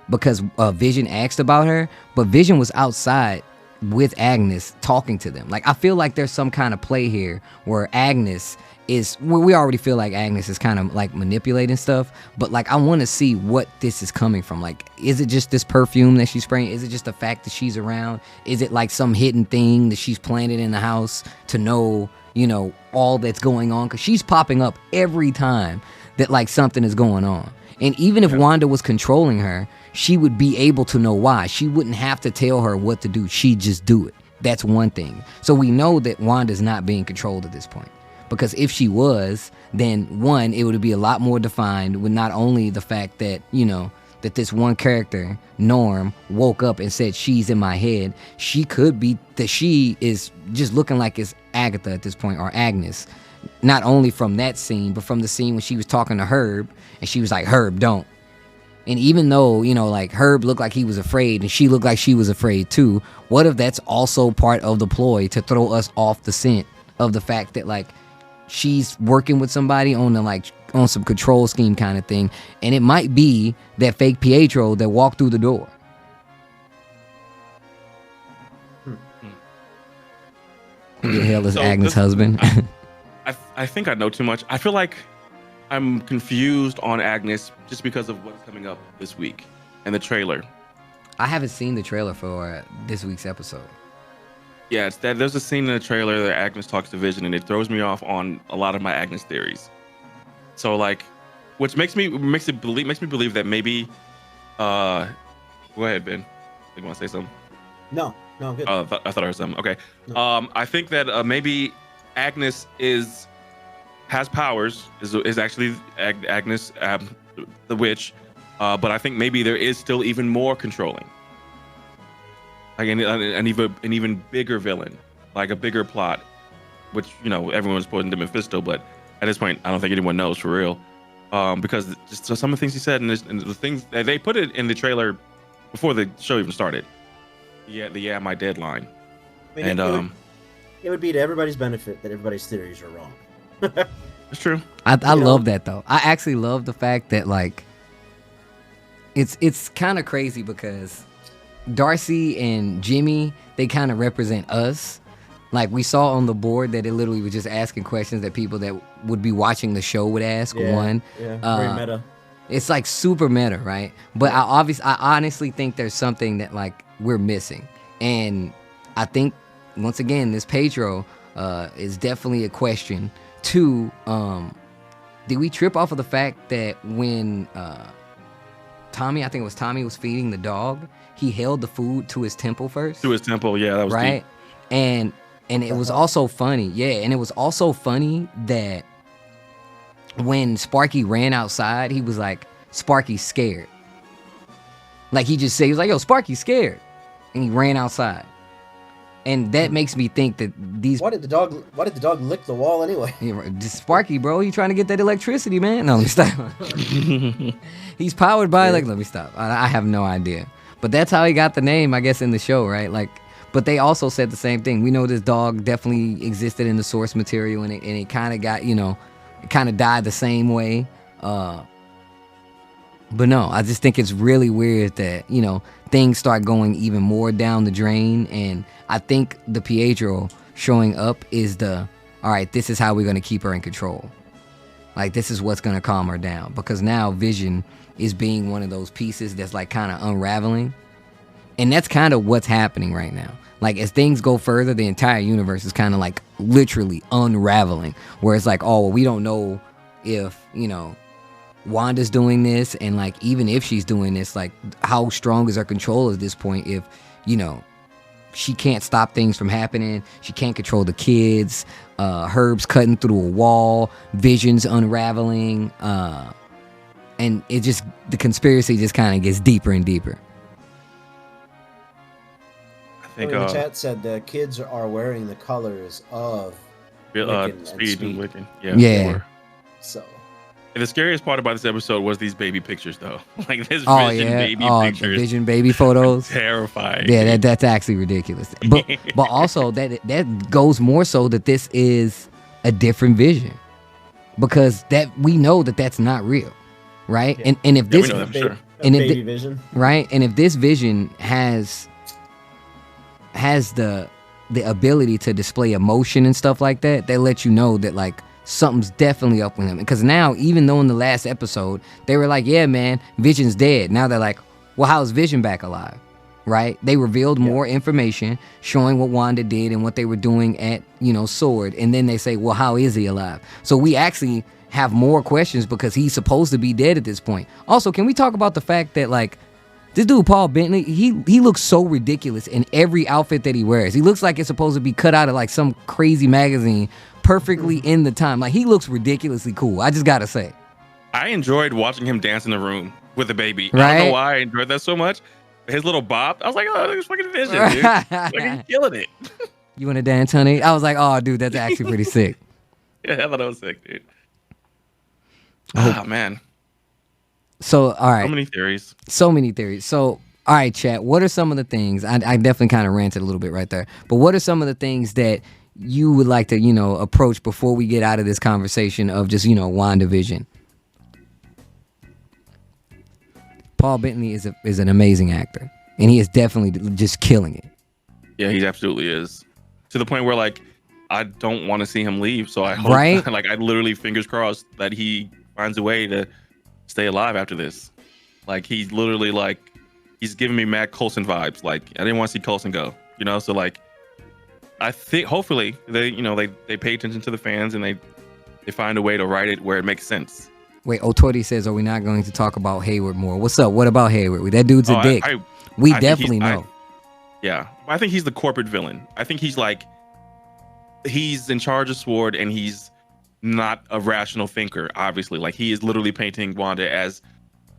Speaker 1: because Vision asked about her, but Vision was outside with Agnes talking to them. Like, I feel like there's some kind of play here where Agnes is, we already feel like Agnes is kind of like manipulating stuff, but like I want to see what this is coming from. Like, is it just this perfume that she's spraying? Is it just the fact that she's around? Is it like some hidden thing that she's planted in the house to know, you know, all that's going on? Because she's popping up every time that like something is going on. And even if Wanda was controlling her, she would be able to know why. She wouldn't have to tell her what to do. She'd just do it. That's one thing. So we know that Wanda's not being controlled at this point. Because if she was, then one, it would be a lot more defined with not only the fact that, you know, that this one character, Norm, woke up and said, she's in my head. She could be that she is just looking like it's Agatha at this point, or Agnes. Not only from that scene, but from the scene when she was talking to Herb, and she was like, Herb, don't. And even though, you know, like Herb looked like he was afraid and she looked like she was afraid too, what if that's also part of the ploy to throw us off the scent of the fact that like she's working with somebody on the like on some control scheme kind of thing, and it might be that fake Pietro that walked through the door. Who the hell is Agnes' husband?
Speaker 3: I think I know too much. I feel like I'm confused on Agnes just because of what's coming up this week and the trailer.
Speaker 1: I haven't seen the trailer for this week's episode.
Speaker 3: Yeah, it's that there's a scene in the trailer that Agnes talks to Vision, and it throws me off on a lot of my Agnes theories. So like, which makes me believe that maybe. Go ahead, Ben. You want to say something?
Speaker 2: No, good.
Speaker 3: I thought I heard something. Okay.
Speaker 2: No.
Speaker 3: I think that maybe Agnes has powers. Is actually Agnes the witch, but I think maybe there is still even more controlling. Like an even bigger villain, like a bigger plot, which, you know, everyone's pointing to Mephisto, but at this point, I don't think anyone knows for real, because just some of the things he said and the things that they put it in the trailer before the show even started. Yeah, my deadline.
Speaker 2: I mean, and it would be to everybody's benefit that everybody's theories are wrong.
Speaker 3: It's true.
Speaker 1: I love that though. I actually love the fact that like it's kind of crazy because Darcy and Jimmy, they kind of represent us. Like we saw on the board that it literally was just asking questions that people that would be watching the show would ask.
Speaker 2: Yeah, very meta.
Speaker 1: It's like super meta, right? But I honestly think there's something that like we're missing, and I think once again this Pedro is definitely a question. Two, did we trip off of the fact that when Tommy, I think it was Tommy, was feeding the dog, he held the food to his temple first?
Speaker 3: To his temple, yeah, that was
Speaker 1: right. Deep. And it was also funny, and it was also funny that when Sparky ran outside, he was like, Sparky's scared. Like he just said, he was like, yo, Sparky's scared. And he ran outside. And that makes me think that these.
Speaker 2: Why did the dog lick the wall anyway?
Speaker 1: Sparky, bro, he trying to get that electricity, man. No, let me stop. He's powered by let me stop. I have no idea. But that's how he got the name, I guess, in the show, right? Like, but they also said the same thing. We know this dog definitely existed in the source material, and it kind of got, you know, it kind of died the same way. But no, I just think it's really weird that, you know, things start going even more down the drain. And I think the Pietro showing up is the all right, this is how we're going to keep her in control. Like, this is what's going to calm her down. Because now Vision is being one of those pieces that's like kind of unraveling. And that's kind of what's happening right now. Like, as things go further, the entire universe is kind of like literally unraveling. Where it's like, oh, well, we don't know if, you know, Wanda's doing this. And like, even if she's doing this, like, how strong is her control at this point if, you know, she can't stop things from happening. She can't control the kids. Herb's cutting through a wall. Vision's unraveling. And it just, the conspiracy just kind of gets deeper and deeper.
Speaker 2: I think the chat said the kids are wearing the colors of
Speaker 3: Speed and Wiccan.
Speaker 1: Yeah.
Speaker 2: So.
Speaker 3: And the scariest part about this episode was these baby pictures, though. Like this Vision baby pictures.
Speaker 1: The Vision baby photos.
Speaker 3: Terrifying.
Speaker 1: Yeah, that's actually ridiculous. But also that goes more so that this is a different Vision, because that we know that that's not real, right?
Speaker 2: Yeah.
Speaker 1: And if this
Speaker 3: we know that for sure.
Speaker 1: and if
Speaker 2: baby Vision,
Speaker 1: right, and if this Vision has the ability to display emotion and stuff like that, they let you know that like something's definitely up with him. Because now, even though in the last episode they were like, yeah, man, Vision's dead, now they're like, well, how's Vision back alive? Right? They revealed more information showing what Wanda did and what they were doing at, you know, Sword. And then they say, well, how is he alive? So we actually have more questions because he's supposed to be dead at this point. Also, can we talk about the fact that like this dude Paul Bettany, he looks so ridiculous in every outfit that he wears. He looks like it's supposed to be cut out of like some crazy magazine, perfectly in the time. Like, he looks ridiculously cool. I just gotta say,
Speaker 3: I enjoyed watching him dance in the room with the baby.
Speaker 1: Right?
Speaker 3: I don't know why I enjoyed that so much. His little bop, I was like, oh, look at fucking Vision, dude. Like, he's killing it.
Speaker 1: You want to dance, honey? I was like, oh, dude, that's actually pretty sick.
Speaker 3: Yeah, I thought that was sick, dude. Oh, man.
Speaker 1: So, all right. So many theories. So, all right, chat. What are some of the things? I definitely kind of ranted a little bit right there. But what are some of the things that you would like to, you know, approach before we get out of this conversation of just, you know, WandaVision? Paul Bettany is an amazing actor, and he is definitely just killing it.
Speaker 3: Yeah, he absolutely is. To the point where, like, I don't want to see him leave. So I hope, like, I literally fingers crossed that he finds a way to stay alive after this. Like, he's literally like, he's giving me mad Coulson vibes. Like, I didn't want to see Coulson go, you know? So like, I think hopefully they, you know, they pay attention to the fans and they find a way to write it where it makes sense.
Speaker 1: Wait, Otori says, are we not going to talk about Hayward more? What's up? What about Hayward? That dude's a dick. We definitely know.
Speaker 3: I think he's the corporate villain. I think he's like, he's in charge of Sword and he's not a rational thinker, obviously. Like, he is literally painting Wanda as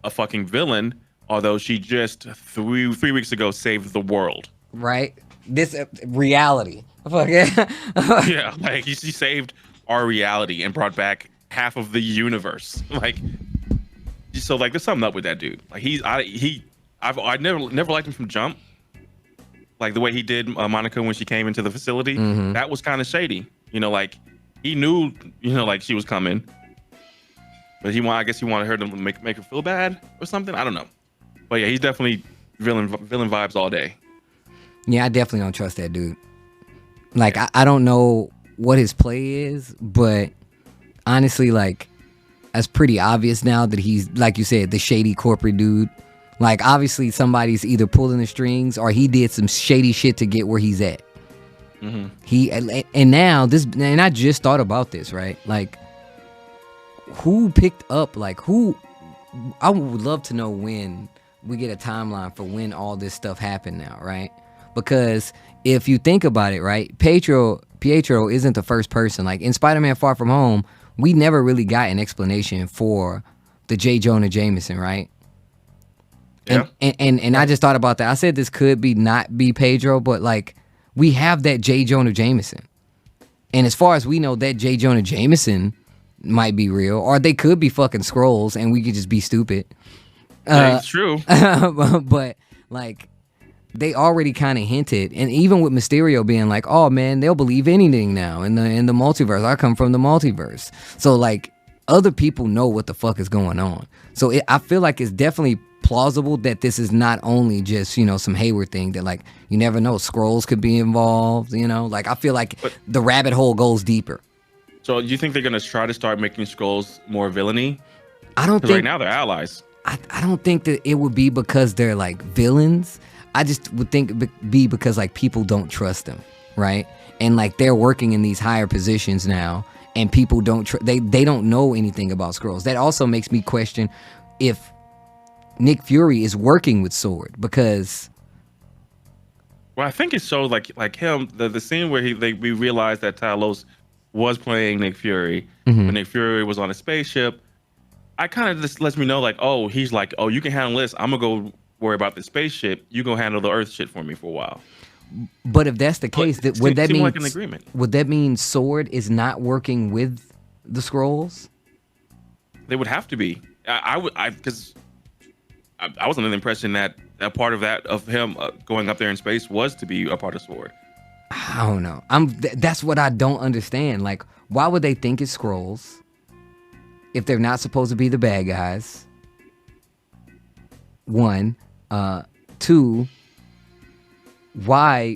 Speaker 3: a fucking villain, although she just three weeks ago saved the world. Right?
Speaker 1: This reality. Fuck yeah.
Speaker 3: Yeah, like, she saved our reality and brought back half of the universe. Like, so like, there's something up with that dude. Like, I've never liked him from jump. Like, the way he did Monica when she came into the facility, that was kind of shady. You know, like, he knew, you know, like, she was coming, but I guess he wanted her to make her feel bad or something. I don't know, but yeah, he's definitely villain vibes all day.
Speaker 1: Yeah, I definitely don't trust that dude. Like, I don't know what his play is, but honestly, like, that's pretty obvious now that he's, like you said, the shady corporate dude. Like, obviously somebody's either pulling the strings or he did some shady shit to get where he's at. And now this, and I just thought about this, right? Like, who picked up, like, who, I would love to know when we get a timeline for when all this stuff happened now, right? Because if you think about it, right, Pietro isn't the first person. Like, in Spider-Man Far From Home, we never really got an explanation for the J. Jonah Jameson, right?
Speaker 3: Yeah.
Speaker 1: And I just thought about that. I said this could not be Pedro, but like, we have that J. Jonah Jameson. And as far as we know, that J. Jonah Jameson might be real, or they could be fucking Skrulls and we could just be stupid.
Speaker 3: That's true.
Speaker 1: But like, they already kind of hinted, and even with Mysterio being like, oh man, they'll believe anything now in the multiverse. I come from the multiverse. So like, other people know what the fuck is going on. So I feel like it's definitely plausible that this is not only just, you know, some Hayward thing, that like, you never know, Skrulls could be involved, you know? Like, I feel like the rabbit hole goes deeper.
Speaker 3: So you think they're gonna try to start making Skrulls more villainy?
Speaker 1: I don't think
Speaker 3: right now they're allies.
Speaker 1: I don't think that it would be because they're like villains. I just would think it be because like people don't trust them, right? And like they're working in these higher positions now, and people don't they don't know anything about Skrulls. That also makes me question if Nick Fury is working with Sword, because
Speaker 3: well, I think it shows like him the scene where we realized that Talos was playing Nick Fury when Nick Fury was on a spaceship. I kind of just lets me know like, oh, he's like, oh, you can handle this. I'm gonna go worry about the spaceship. You go handle the Earth shit for me for a while.
Speaker 1: But if that's the case, would that mean
Speaker 3: like an agreement?
Speaker 1: Would that mean Sword is not working with the Skrulls?
Speaker 3: They would have to be. I was under the impression that a part of him going up there in space was to be a part of Sword.
Speaker 1: I don't know. That's what I don't understand. Like, why would they think it's Skrulls if they're not supposed to be the bad guys? One, two. Who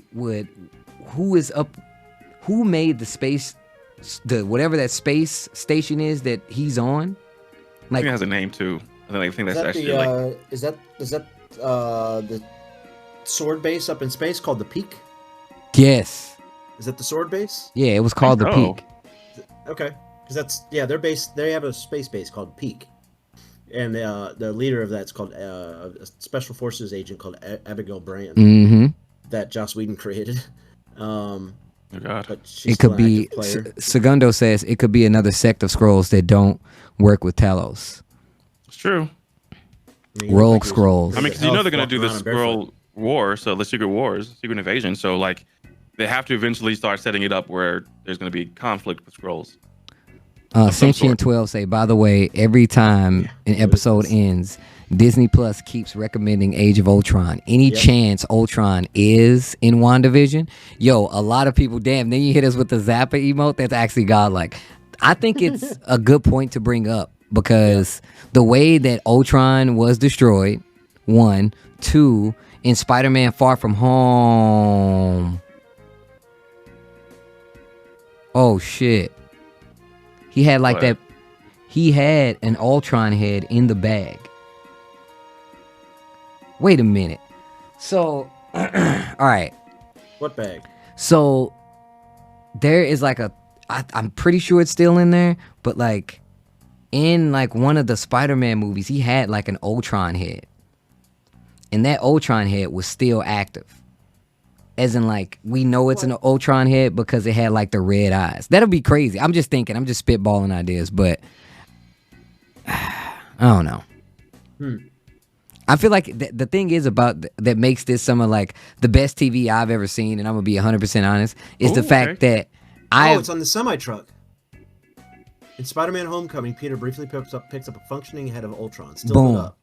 Speaker 1: made the space, whatever that space station is that he's on?
Speaker 3: Like, I think it has a name too. I think that's actually
Speaker 2: is that the Sword base up in space called the Peak?
Speaker 1: Yes.
Speaker 2: Is that the Sword base?
Speaker 1: Yeah, it was called the Peak.
Speaker 2: Okay, because their base. They have a space base called Peak, and the leader of that's called a special forces agent called Abigail Brand, that Joss Whedon created.
Speaker 3: Oh God.
Speaker 2: But she's
Speaker 1: it could be. Segundo says it could be another sect of Skrulls that don't work with Talos.
Speaker 3: It's true.
Speaker 1: Rogue Skrulls.
Speaker 3: I mean, because you know they're gonna do the Skrull War, so the Secret Wars, Secret Invasion. So like, they have to eventually start setting it up where there's gonna be conflict with Skrulls.
Speaker 1: Sentient 12 say, by the way, every time an episode ends, Disney Plus keeps recommending Age of Ultron. Any chance Ultron is in WandaVision? Yo, a lot of people, damn, then you hit us with the Zappa emote. That's actually godlike. I think it's a good point to bring up, because the way that Ultron was destroyed, one, two, in Spider-Man Far From Home. Oh, shit. He had like that. He had an Ultron head in the bag. Wait a minute. So, all right.
Speaker 2: What bag?
Speaker 1: So, there is like I'm pretty sure it's still in there, but like in like one of the Spider-Man movies, he had like an Ultron head. And that Ultron head was still active. As in, like, we know it's an Ultron head because it had, like, the red eyes. That'll be crazy. I'm just thinking. I'm just spitballing ideas, but I don't know. I feel like the thing is about that makes this some of, like, the best TV I've ever seen, and I'm going to be 100% honest, is the fact that
Speaker 2: it's on the semi-truck. In Spider-Man Homecoming, Peter briefly picks up a functioning head of Ultron. Still lit up.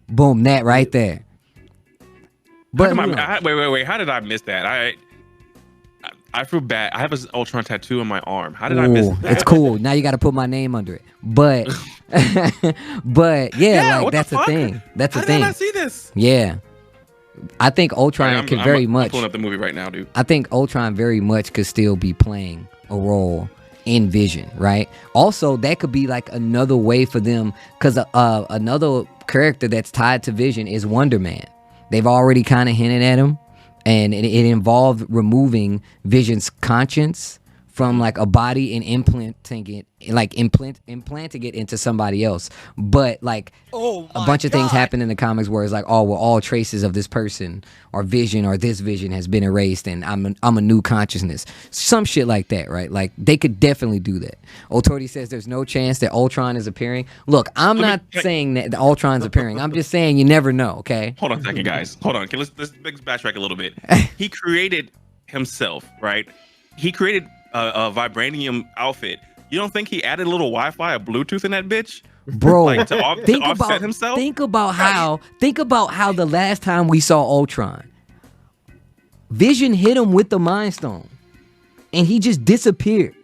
Speaker 1: Boom, that right there.
Speaker 3: But wait! How did I miss that? I feel bad. I have an Ultron tattoo on my arm. How did I miss that?
Speaker 1: It's cool. Now you got to put my name under it. But, like that's a thing. That's a thing.
Speaker 3: How did I see this?
Speaker 1: Yeah, I think Ultron I'm
Speaker 3: pulling up the movie right now, dude.
Speaker 1: I think Ultron very much could still be playing a role in Vision, right? Also, that could be like another way for them, because another character that's tied to Vision is Wonder Man. They've already kind of hinted at him, and it involved removing Vision's conscience from like a body and implanting it into somebody else. But like a bunch of things happen in the comics where it's like, oh, well, all traces of this person or Vision or this Vision has been erased, and I'm a new consciousness. Some shit like that, right? Like they could definitely do that. Otordi says there's no chance that Ultron is appearing. Look, I'm not saying that Ultron's appearing. I'm just saying you never know. Okay.
Speaker 3: Hold on a second, guys. Hold on. Okay, let's backtrack a little bit. He created himself, right? He created a vibranium outfit. You don't think he added a little Wi-Fi, a Bluetooth in that bitch,
Speaker 1: bro?
Speaker 3: Like to offset himself.
Speaker 1: Think about how the last time we saw Ultron, Vision hit him with the Mind Stone, and he just disappeared.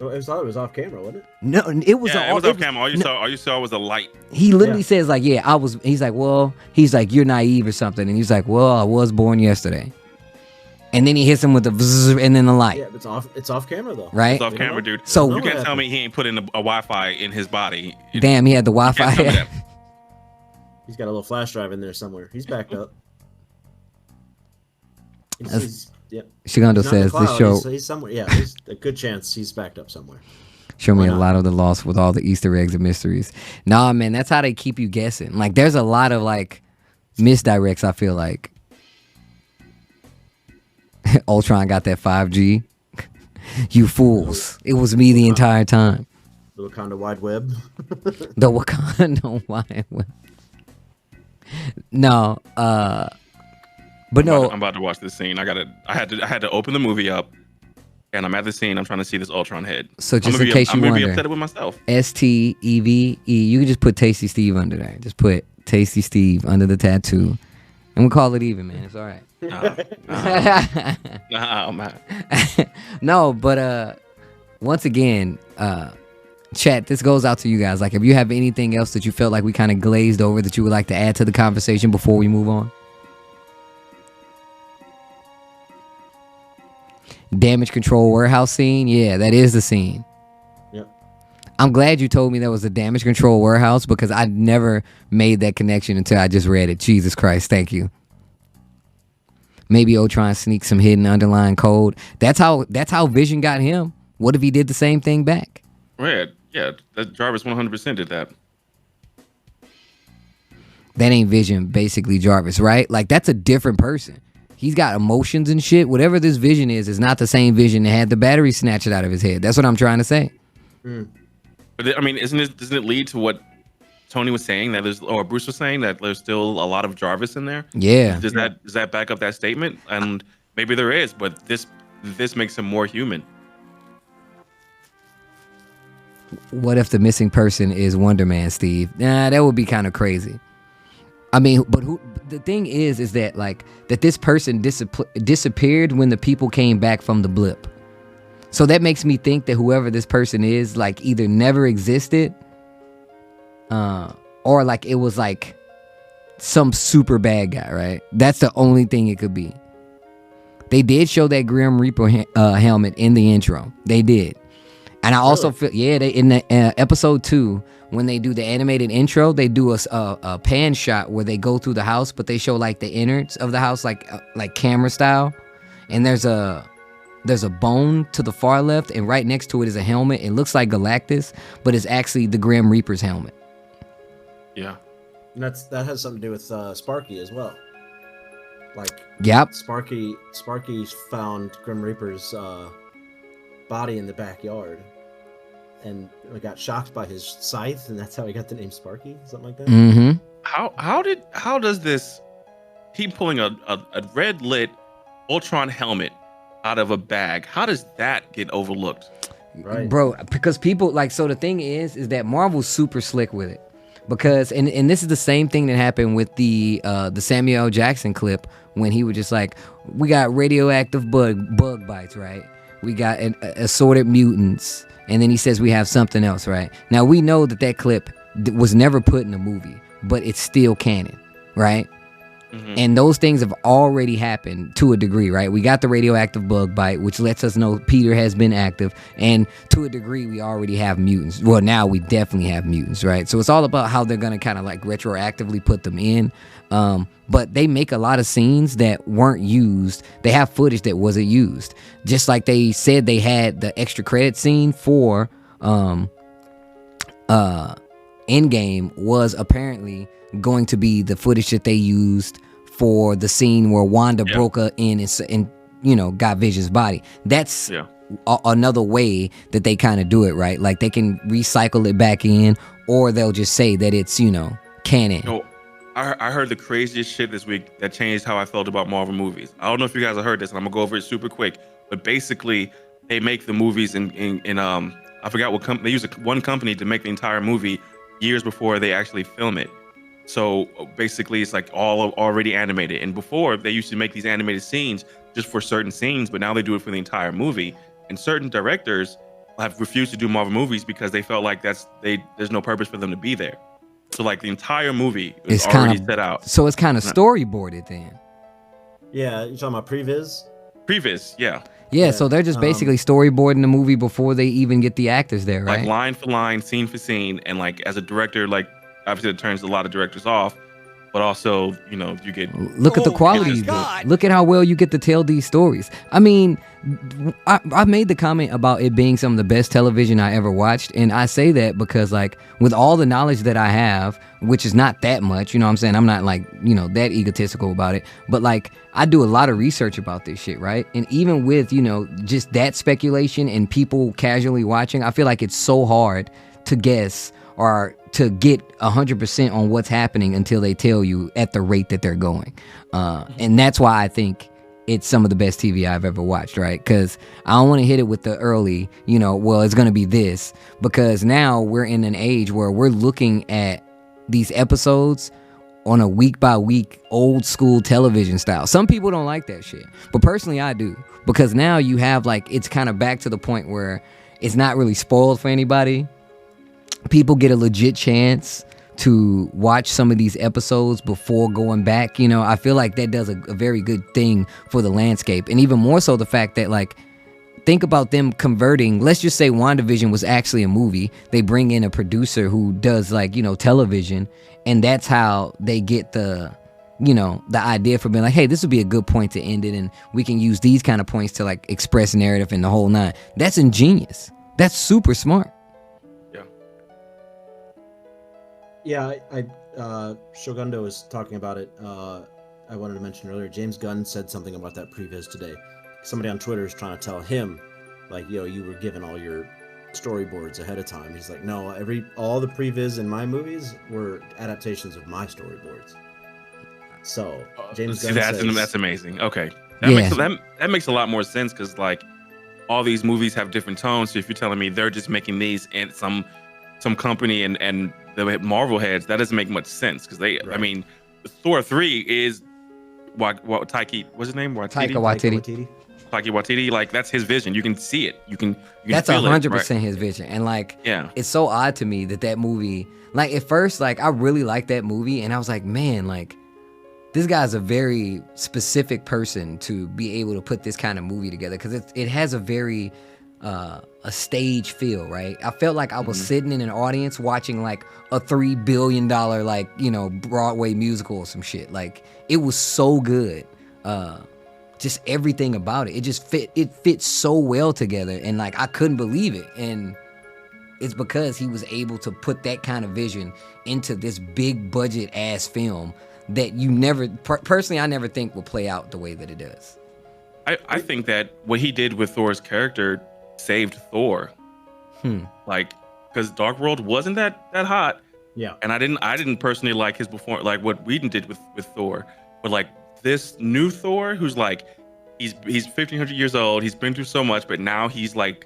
Speaker 2: I thought it was off camera, wasn't it?
Speaker 1: No, it was
Speaker 3: off camera. All you saw was a light.
Speaker 1: He literally says like, "Yeah, I was." He's like, "Well," he's like, "You're naive or something," and he's like, "Well, I was born yesterday." And then he hits him with the vzz and then the light.
Speaker 2: Yeah, it's off camera though.
Speaker 1: Right?
Speaker 3: It's off camera, dude.
Speaker 1: So
Speaker 3: you can't tell me he ain't put in a Wi-Fi in his body.
Speaker 1: Damn, he had the Wi-Fi.
Speaker 2: He's got a little flash drive in there somewhere. He's backed up.
Speaker 1: Shigando says this show.
Speaker 2: He's somewhere. Yeah, there's a good chance he's backed up somewhere.
Speaker 1: Show me a lot of the lost with all the Easter eggs and mysteries. Nah, man, that's how they keep you guessing. Like, there's a lot of like misdirects. I feel like Ultron got that 5G. You fools! It was me the entire time.
Speaker 2: The Wakanda wide web.
Speaker 1: The Wakanda wide web. No, but no.
Speaker 3: I'm about to watch this scene. I had to open the movie up, and I'm at the scene. I'm trying to see this Ultron head.
Speaker 1: So just in case you wonder, I'm
Speaker 3: gonna be upset with myself.
Speaker 1: STEVE. You can just put Tasty Steve under there. Just put Tasty Steve under the tattoo, and we'll call it even, man. It's all right.
Speaker 3: No, man.
Speaker 1: No, but once again, chat, this goes out to you guys. Like, if you have anything else that you felt like we kind of glazed over that you would like to add to the conversation before we move on. Damage control warehouse scene. Yeah, that is the scene.
Speaker 2: Yep.
Speaker 1: I'm glad you told me that was a damage control warehouse because I never made that connection until I just read it. Jesus Christ, thank you. Maybe Ultron sneaks some hidden underlying code. That's how Vision got him. What if he did the same thing back?
Speaker 3: Yeah, that Jarvis 100% did that.
Speaker 1: That ain't Vision, basically Jarvis, right? Like, that's a different person. He's got emotions and shit. Whatever this Vision is not the same Vision that had the battery snatched out of his head. That's what I'm trying to say.
Speaker 3: But I mean, doesn't it lead to what Tony was saying, or Bruce was saying, that there's still a lot of Jarvis in there?
Speaker 1: Yeah.
Speaker 3: Does that back up that statement? And maybe there is, but this makes him more human.
Speaker 1: What if the missing person is Wonder Man, Steve? Nah, that would be kind of crazy. I mean, but the thing is that like that this person disappeared when the people came back from the blip. So that makes me think that whoever this person is, like, either never existed, or like it was like some super bad guy, right? That's the only thing it could be. They did show that Grim Reaper helmet in the intro. They did. And I also feel, they in the episode 2, when they do the animated intro, they do a pan shot where they go through the house, but they show like the innards of the house, like camera style. And there's a bone to the far left, and right next to it is a helmet. It looks like Galactus, but it's actually the Grim Reaper's helmet.
Speaker 3: Yeah,
Speaker 2: and that has something to do with Sparky as well. Like,
Speaker 1: yep,
Speaker 2: Sparky found Grim Reaper's body in the backyard, and got shocked by his scythe, and that's how he got the name Sparky, something like that.
Speaker 1: Mm-hmm.
Speaker 3: How does this keep pulling a red lit Ultron helmet out of a bag? How does that get overlooked?
Speaker 1: Right, bro, because people like, so the thing is that Marvel's super slick with it, because and this is the same thing that happened with the Samuel L. Jackson clip when he was just like, we got radioactive bug bites, right? We got assorted mutants, and then he says we have something else, right? Now we know that clip was never put in a movie, but it's still canon, right? Mm-hmm. And those things have already happened to a degree, right? We got the radioactive bug bite, which lets us know Peter has been active, and to a degree we already have mutants. Well, now we definitely have mutants, right? So it's all about how they're gonna kind of like retroactively put them in. But they make a lot of scenes that weren't used. They have footage that wasn't used, just like they said they had the extra credit scene for Endgame was apparently going to be the footage that they used for the scene where Wanda broke in and got Vision's body. That's another way that they kind of do it, right? Like, they can recycle it back in, or they'll just say that it's canon.
Speaker 3: Oh, I heard the craziest shit this week that changed how I felt about Marvel movies. I don't know if you guys have heard this, and I'm gonna go over it super quick. But basically, they make the movies in I forgot what company. They use one company to make the entire movie years before they actually film it. So basically, it's like all already animated. And before, they used to make these animated scenes just for certain scenes, but now they do it for the entire movie. And certain directors have refused to do Marvel movies because they felt like there's no purpose for them to be there. So like the entire movie is already set out.
Speaker 1: So it's kind of storyboarded then.
Speaker 2: Yeah, you talking about previs?
Speaker 3: Previs, yeah.
Speaker 1: Yeah, so they're just basically storyboarding the movie before they even get the actors there, right?
Speaker 3: Like line for line, scene for scene, and like as a director, like obviously it turns a lot of directors off, but also, you know, you get
Speaker 1: look at the quality. Look at how well you get to tell these stories. I mean, I made the comment about it being some of the best television I ever watched, and I say that because like with all the knowledge that I have, which is not that much, you know what I'm saying? I'm not like, you know, that egotistical about it, but like I do a lot of research about this shit, right? And even with, you know, just that speculation and people casually watching, I feel like it's so hard to guess or to get 100% on what's happening until they tell you at the rate that they're going. And that's why I think it's some of the best TV I've ever watched, right? Because I don't want to hit it with the early, you know, well, it's going to be this. Because now we're in an age where we're looking at these episodes on a week-by-week old school television style. Some people don't like that shit. But personally, I do. Because now you have, like, it's kind of back to the point where it's not really spoiled for anybody. People get a legit chance to watch some of these episodes before going back. You know, I feel like that does a very good thing for the landscape. And even more so the fact that, like, think about them converting, let's just say WandaVision was actually a movie. They bring in a producer who does, like, you know, television, and that's how they get the, you know, the idea for being like, hey, this would be a good point to end it, and we can use these kind of points to, like, express narrative and the whole nine. That's ingenious. That's super smart.
Speaker 2: Yeah, Shogundo was talking about it. I wanted to mention earlier, James Gunn said something about that previs today. Somebody on Twitter is trying to tell him, like, yo, you were given all your storyboards ahead of time. He's like, no, all the previs in my movies were adaptations of my storyboards. So James Gunn
Speaker 3: that's amazing. Okay, that makes a lot more sense because like all these movies have different tones. So if you're telling me they're just making these and some company and the Marvel heads, that doesn't make much sense because they, right. I mean, Thor 3 is Taika, what's his name?
Speaker 1: Taika Waititi.
Speaker 3: Taika Waititi, like that's his vision. You can see it. You can
Speaker 1: that's 100% his vision. And like, yeah, it's so odd to me that movie, like at first, like I really liked that movie, and I was like, man, like this guy's a very specific person to be able to put this kind of movie together because it has a very a stage feel, right? I felt like I was sitting in an audience watching like a $3 billion like, you know, Broadway musical or some shit. Like it was so good. Just everything about it. It just fit so well together, and like I couldn't believe it. And it's because he was able to put that kind of vision into this big budget ass film that you never personally I never think will play out the way that it does.
Speaker 3: I think that what he did with Thor's character saved Thor. Like, because Dark World wasn't that hot.
Speaker 2: Yeah.
Speaker 3: And I didn't personally like his performance, like what Whedon did with Thor. But like this new Thor, who's like, he's 1,500 years old, he's been through so much, but now he's like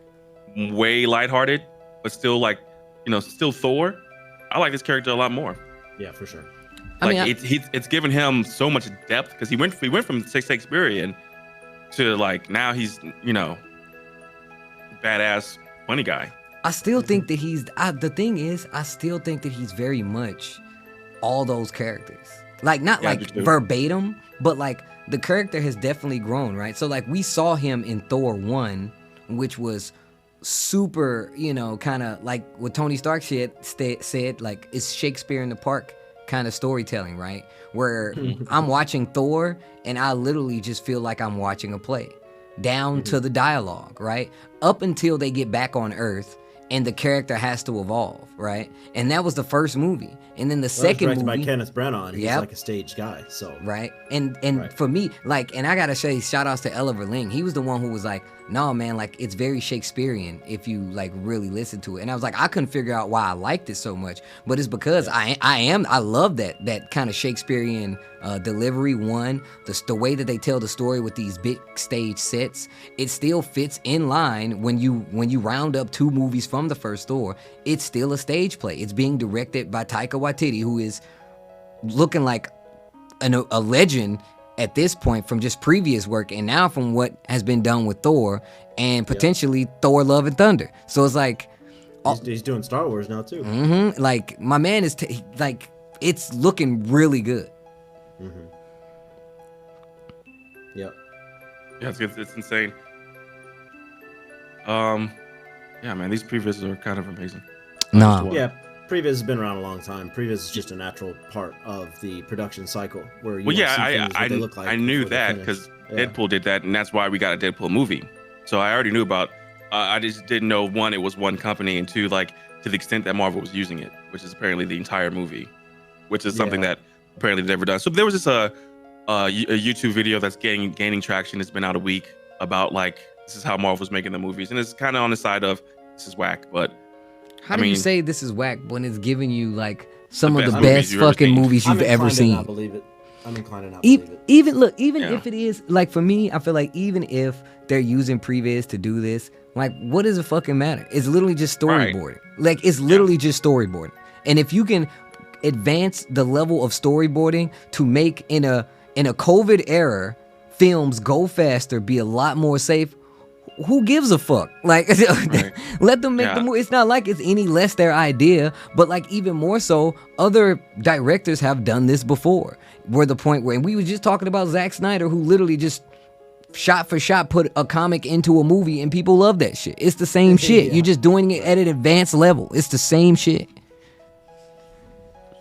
Speaker 3: way lighthearted, but still like, you know, still Thor. I like this character a lot more.
Speaker 2: Yeah, for sure.
Speaker 3: Like it's given him so much depth because he went from Shakespearean to like now he's, you know, badass funny guy.
Speaker 1: I still think that the thing is, I still think that he's very much all those characters. Like, not like verbatim, but like the character has definitely grown, right? So like we saw him in Thor 1, which was super, you know, kind of like what Tony Stark said, like it's Shakespeare in the Park kind of storytelling, right? Where I'm watching Thor and I literally just feel like I'm watching a play. Down to the dialogue, right? Up until they get back on Earth and the character has to evolve, right? And that was the first movie. And then the second movie
Speaker 2: by Kenneth Branagh, he's like a stage guy, so
Speaker 1: right. And right. For me, like, and I gotta say shout outs to Ella Verling. He was the one who was like, no man, like it's very Shakespearean if you like really listen to it. And I was like, I couldn't figure out why I liked it so much, but it's because I love that kind of Shakespearean delivery. One, the way that they tell the story with these big stage sets, it still fits in line when you round up two movies from the first Thor. It's still a stage play. It's being directed by Taika Waititi, who is looking like a legend at this point from just previous work and now from what has been done with Thor and potentially Thor Love and Thunder. So it's like
Speaker 2: he's doing Star Wars now too.
Speaker 1: Like my man is like it's looking really good.
Speaker 2: Yep.
Speaker 3: Yeah, it's insane. Yeah, man, these previs are kind of amazing.
Speaker 1: No.
Speaker 2: Yeah, previs has been around a long time. Previs is just a natural part of the production cycle where you see things what they look like.
Speaker 3: I knew that because Deadpool did that, and that's why we got a Deadpool movie. So I already knew about. I just didn't know, one, it was one company, and two, like, to the extent that Marvel was using it, which is apparently the entire movie, which is something that apparently they've never done. So there was this a YouTube video that's gaining traction. It's been out a week about, like, this is how Marvel's making the movies, and it's kind of on the side of this is whack. But
Speaker 1: how do you say this is whack when it's giving you like some of the best fucking movies you've ever seen?
Speaker 2: I'm inclined to not believe it. I'm inclined to not believe it.
Speaker 1: Even if it is, like, for me, I feel like even if they're using previs to do this, like, what does it fucking matter? It's literally just storyboarding. Like, it's literally just storyboarding. And if you can advance the level of storyboarding to make in a COVID era films go faster, be a lot more safe, who gives a fuck? Like, let them make the movie. It's not like it's any less their idea, but like even more so, other directors have done this before. We're the point where, and we were just talking about Zack Snyder, who literally just shot for shot put a comic into a movie, and people love that shit. It's the same shit. You're just doing it at an advanced level. It's the same shit.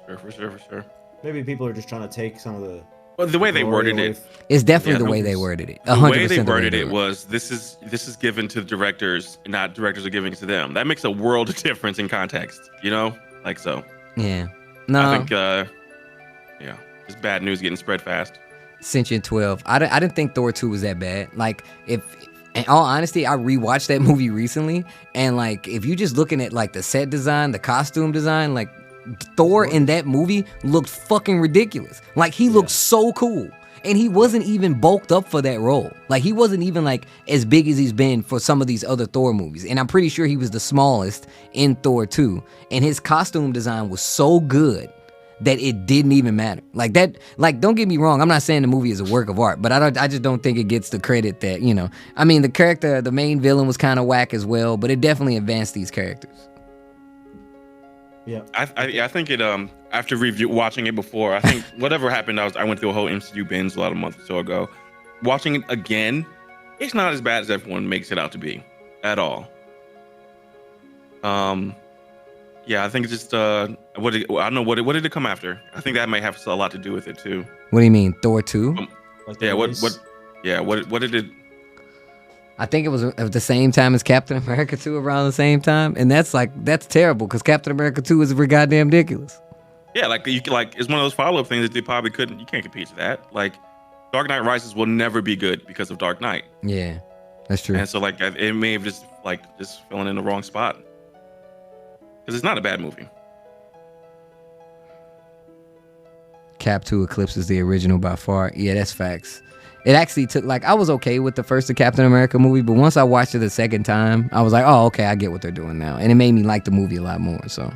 Speaker 3: For sure.
Speaker 2: Maybe people are just trying to take some of the.
Speaker 3: Well, the way they worded it.
Speaker 1: It's definitely the way they worded it. 100%
Speaker 3: the way they worded it was, this is given to the directors, not directors are giving it to them. That makes a world of difference in context, you know? Like, so.
Speaker 1: Yeah. No.
Speaker 3: I think, just bad news getting spread fast.
Speaker 1: Sentient 12. I didn't think Thor 2 was that bad. Like, if, in all honesty, I rewatched that movie recently, and like, if you just looking at like the set design, the costume design, like, Thor in that movie looked fucking ridiculous. Like, he looked so cool. And he wasn't even bulked up for that role. Like, he wasn't even like as big as he's been for some of these other Thor movies. And I'm pretty sure he was the smallest in Thor 2. And his costume design was so good that it didn't even matter. Like, that, like, don't get me wrong, I'm not saying the movie is a work of art, but I just don't think it gets the credit that, you know. I mean, the main villain was kind of whack as well, but it definitely advanced these characters.
Speaker 2: Yeah,
Speaker 3: I think it after watching it before, I think whatever happened, I went through a whole MCU binge a month or so ago. Watching it again, it's not as bad as everyone makes it out to be, at all. Yeah, I think it's just I don't know what did it come after. I think that may have a lot to do with it too.
Speaker 1: What do you mean, Thor 2?
Speaker 2: like
Speaker 3: what did it?
Speaker 1: I think it was at the same time as Captain America 2, around the same time, and that's terrible because Captain America 2 is goddamn ridiculous.
Speaker 3: Yeah, it's one of those follow-up things that they probably you can't compete to that. Like, Dark Knight Rises will never be good because of Dark Knight.
Speaker 1: Yeah, that's true.
Speaker 3: And so like it may have just filling in the wrong spot because it's not a bad movie.
Speaker 1: Cap 2 eclipses the original by far. Yeah, that's facts. It actually took, like, I was okay with the first Captain America movie, but once I watched it the second time, I was like, oh, okay, I get what they're doing now. And it made me like the movie a lot more, so.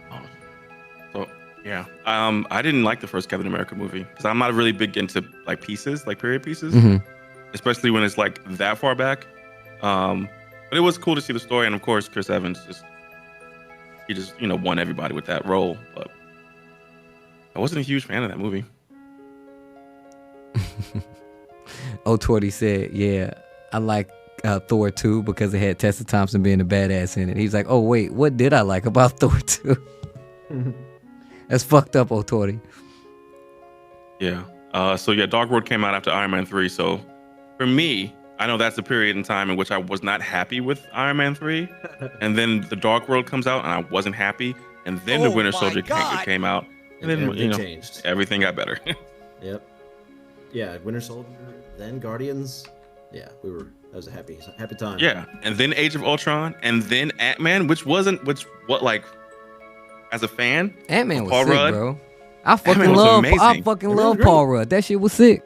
Speaker 3: Yeah. I didn't like the first Captain America movie because I'm not really big into, like, pieces, like period pieces, especially when it's, like, that far back. But it was cool to see the story, and, of course, Chris Evans, he just won everybody with that role, but I wasn't a huge fan of that movie.
Speaker 1: O20 said, yeah, I like Thor 2 because it had Tessa Thompson being a badass in it. He's like, oh, wait, what did I like about Thor 2? That's fucked up, O20.
Speaker 3: Yeah. So, Dark World came out after Iron Man 3. So, for me, I know that's a period in time in which I was not happy with Iron Man 3. And then the Dark World comes out, and I wasn't happy. And then the Winter Soldier came out. And then,
Speaker 2: changed.
Speaker 3: Everything got better.
Speaker 2: Yep. Yeah, Winter Soldier, then Guardians. Yeah, that was a happy time.
Speaker 3: Yeah, and then Age of Ultron, and then Ant-Man, as a fan,
Speaker 1: Ant-Man was
Speaker 3: Paul
Speaker 1: sick,
Speaker 3: Rudd,
Speaker 1: bro. I fucking love Paul Rudd. That shit was sick.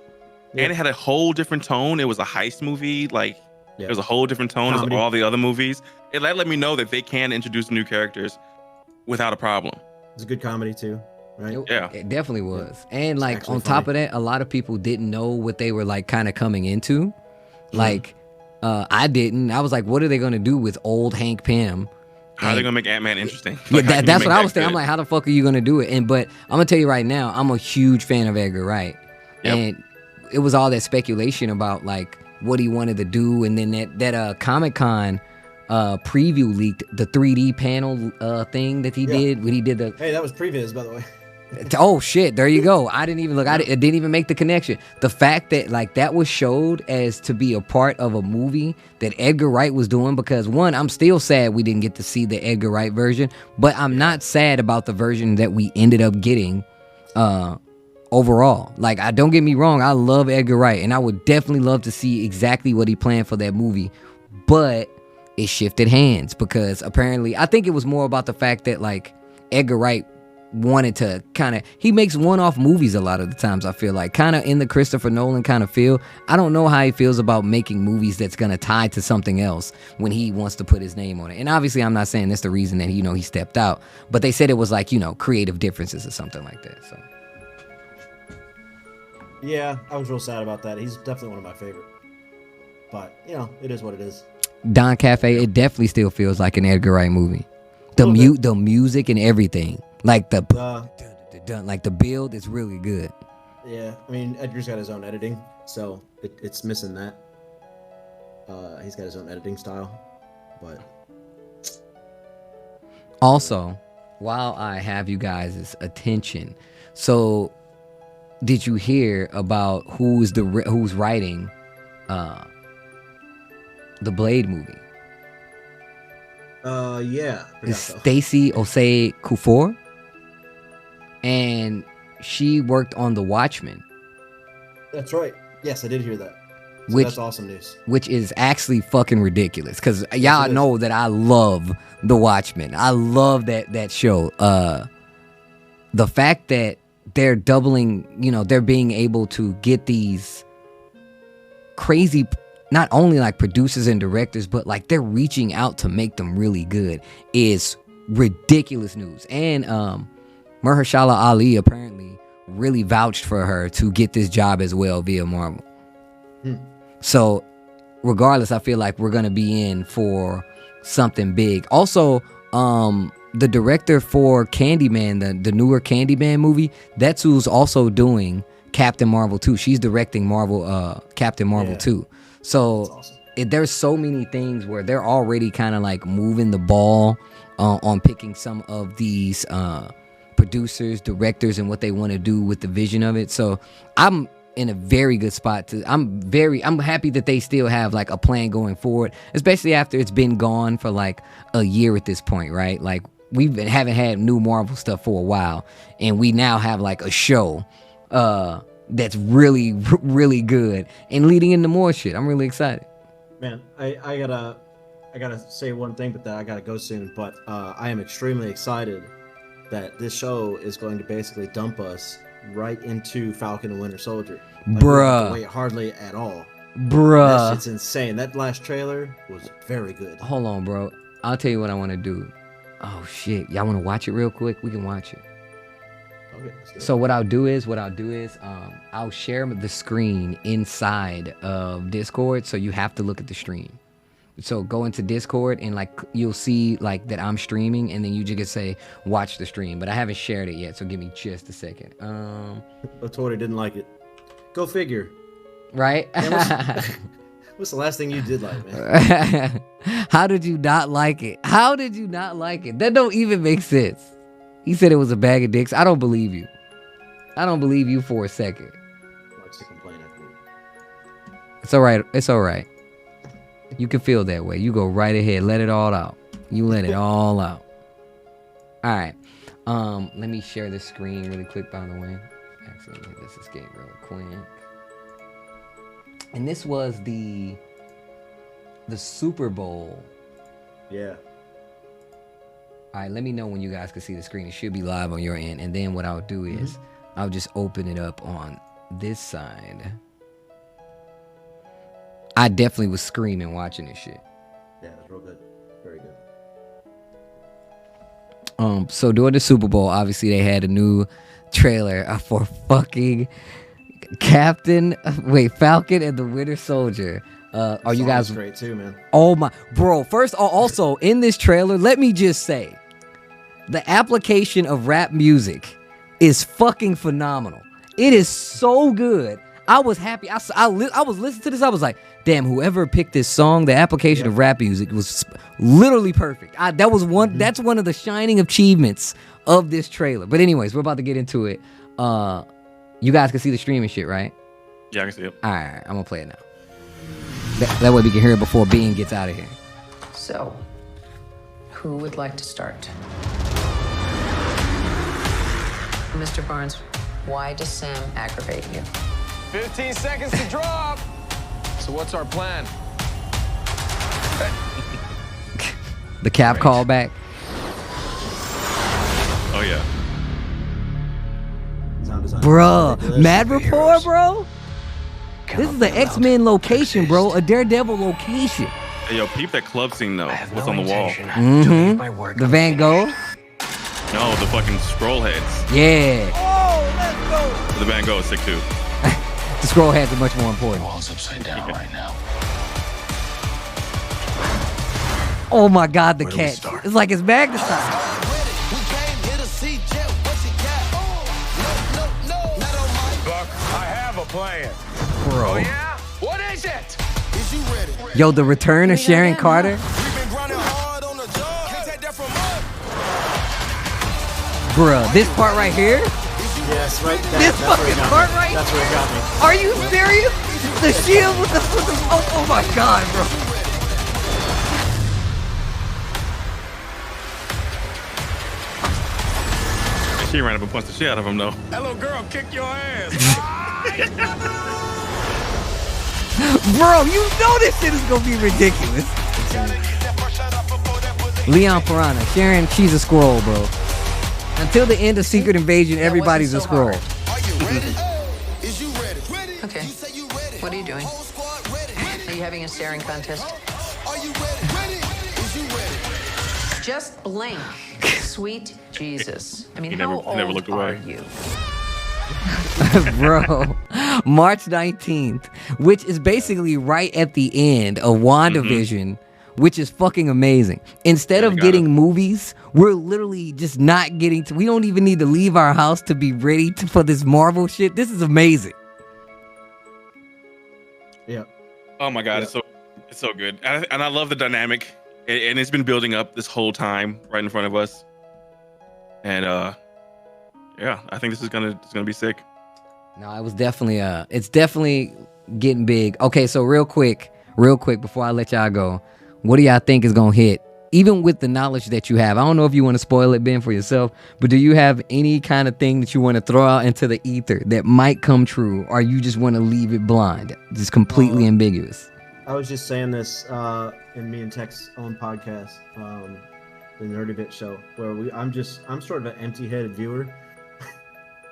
Speaker 3: And it had a whole different tone. It was a heist movie. Like, it was a whole different tone as all the other movies. It let me know that they can introduce new characters without a problem.
Speaker 2: It's a good comedy too. Right?
Speaker 1: It definitely was. And like on top of that, a lot of people didn't know what they were like kind of coming into. Like I didn't. I was like, what are they gonna do with old Hank Pym?
Speaker 3: How are they gonna make Ant-Man interesting?
Speaker 1: Like, that's what I was thinking. I'm like, how the fuck are you gonna do it? But I'm gonna tell you right now, I'm a huge fan of Edgar Wright. Yep. And it was all that speculation about like what he wanted to do. And then that Comic-Con preview leaked, the 3D panel thing that he did when he did the...
Speaker 2: Hey, that was previous, by the way.
Speaker 1: Oh shit, there you go. I didn't even look. It didn't even make the connection. The fact that like that was showed as to be a part of a movie that Edgar Wright was doing, because one, I'm still sad we didn't get to see the Edgar Wright version, but I'm not sad about the version that we ended up getting overall. Like, I don't get me wrong, I love Edgar Wright and I would definitely love to see exactly what he planned for that movie, but it shifted hands because apparently I think it was more about the fact that like Edgar Wright wanted to he makes one-off movies a lot of the times, I feel like, kind of in the Christopher Nolan kind of feel. I don't know how he feels about making movies that's going to tie to something else when he wants to put his name on it. And obviously I'm not saying that's the reason that he stepped out, but they said it was like, creative differences or something like that. So
Speaker 2: yeah, I was real sad about that. He's definitely one of my favorite, but it is what it is.
Speaker 1: Don Cafe, it definitely still feels like an Edgar Wright movie. The music and everything. Like the build is really good.
Speaker 2: Yeah, I mean, Edgar's got his own editing, so it's missing that. He's got his own editing style, but
Speaker 1: also, while I have you guys' attention, so did you hear about who's writing the Blade movie?
Speaker 2: Yeah.
Speaker 1: It's Stacey Osei Kuffour. And she worked on The Watchmen.
Speaker 2: That's right. Yes, I did hear that. So that's awesome news.
Speaker 1: Which is actually fucking ridiculous. Because y'all know that I love The Watchmen. I love that show. The fact that they're doubling, they're being able to get these crazy, not only like producers and directors, but like they're reaching out to make them really good is ridiculous news. And Mahershala Ali apparently really vouched for her to get this job as well via Marvel. So regardless, I feel like we're going to be in for something big. Also, the director for Candyman, the newer Candyman movie, that's who's also doing Captain Marvel 2. She's directing Captain Marvel 2. So awesome. There's so many things where they're already kind of like moving the ball on picking some of these producers, directors, and what they want to do with the vision of it. So I'm in a very good spot I'm happy that they still have like a plan going forward, especially after it's been gone for like a year at this point, right? Like haven't had new Marvel stuff for a while, and we now have like a show that's really, really good and leading into more shit. I'm really excited.
Speaker 2: Man, I gotta say one thing, but then I gotta go soon. But I am extremely excited that this show is going to basically dump us right into Falcon and Winter Soldier. Like,
Speaker 1: bruh.
Speaker 2: We don't have to wait hardly at all.
Speaker 1: Bruh.
Speaker 2: It's insane. That last trailer was very good.
Speaker 1: Hold on, bro. I'll tell you what I want to do. Oh, shit. Y'all want to watch it real quick? We can watch it.
Speaker 2: Okay,
Speaker 1: so what I'll do is I'll share the screen inside of Discord, so you have to look at the stream. So go into Discord and like you'll see like that I'm streaming, and then you just can say watch the stream. But I haven't shared it yet, so give me just a second.
Speaker 2: Tori didn't like it. Go figure.
Speaker 1: Right?
Speaker 2: What's the last thing you did like, man?
Speaker 1: How did you not like it? How did you not like it? That don't even make sense. He said it was a bag of dicks. I don't believe you. I don't believe you for a second.
Speaker 2: Likes to complain, I think.
Speaker 1: It's all right. It's all right. You can feel that way. You go right ahead. Let it all out. You let it all out. All right. Let me share this screen really quick, by the way. Actually, let's escape real quick. And this was the Super Bowl.
Speaker 2: Yeah.
Speaker 1: All right, let me know when you guys can see the screen. It should be live on your end. And then what I'll do is I'll just open it up on this side. I definitely was screaming watching this shit.
Speaker 2: Yeah, it was real good. Very
Speaker 1: good. So during the Super Bowl, obviously they had a new trailer for fucking Falcon and the Winter Soldier. Are you guys
Speaker 2: great too, man?
Speaker 1: Oh my, bro. First, also in this trailer, let me just say, the application of rap music is fucking phenomenal. It is so good. I was happy. I was listening to this. I was like, damn, whoever picked this song, the application of rap music was literally perfect. That's one of the shining achievements of this trailer. But anyways, we're about to get into it. You guys can see the streaming shit, right?
Speaker 3: Yeah, I can see it.
Speaker 1: All right, I'm gonna play it now. That way we can hear it before Bean gets out of here.
Speaker 4: So, who would like to start? Mr. Barnes, why does Sam aggravate you?
Speaker 5: 15 seconds to drop. So what's our plan?
Speaker 1: The Cap callback.
Speaker 3: Oh yeah.
Speaker 1: Bruh, Mad Rapport, bro? This is the X-Men location, bro. A Daredevil location.
Speaker 3: Hey, yo, peep that club scene, though. What's on the wall?
Speaker 1: Mm-hmm. The Van Gogh?
Speaker 3: No, the fucking scroll heads.
Speaker 1: Yeah.
Speaker 2: Oh, let's go.
Speaker 3: The Van Gogh is sick, too.
Speaker 1: The scroll heads are much more important.
Speaker 5: The wall's upside down right now.
Speaker 1: Oh, my God, the cat. It's like it's magnetized.
Speaker 5: Plan.
Speaker 1: Bro.
Speaker 5: Oh, yeah? What is it?
Speaker 6: Is you ready?
Speaker 1: Yo, the return of Sharon Carter.
Speaker 6: We've been grinding hard on the job. Can't take that from us.
Speaker 1: Bruh, this part right here.
Speaker 2: Yes, right.
Speaker 1: This fucking part right.
Speaker 2: That's where it got me.
Speaker 1: Are you serious? The shield with the oh my God, bro.
Speaker 3: She ran up and punched the shit out of him, though.
Speaker 5: That little girl kicked your ass.
Speaker 1: Bro, you know this shit is gonna be ridiculous. Leon Piranha, Sharon, she's a scroll, bro. Until the end of Secret Invasion, everybody's a scroll.
Speaker 4: Okay. What are you doing? Are you having a staring contest? Just blink. Sweet Jesus. I mean, how old are you?
Speaker 1: Bro, March 19th, which is basically right at the end of WandaVision, which is fucking amazing. Instead of getting movies, we're literally just not getting to, we don't even need to leave our house to be ready for this Marvel shit. This is amazing.
Speaker 2: Yeah.
Speaker 3: Oh my God, it's so good. And I love the dynamic. And it's been building up this whole time right in front of us. And yeah, I think it's gonna be sick.
Speaker 1: No, it was definitely it's definitely getting big. Okay, so real quick before I let y'all go, what do y'all think is gonna hit? Even with the knowledge that you have, I don't know if you want to spoil it, Ben, for yourself, but do you have any kind of thing that you want to throw out into the ether that might come true, or you just want to leave it blind, just completely ambiguous?
Speaker 2: I was just saying this in me and Tech's own podcast, the Nerdy Bit Show, where I'm sort of an empty-headed viewer.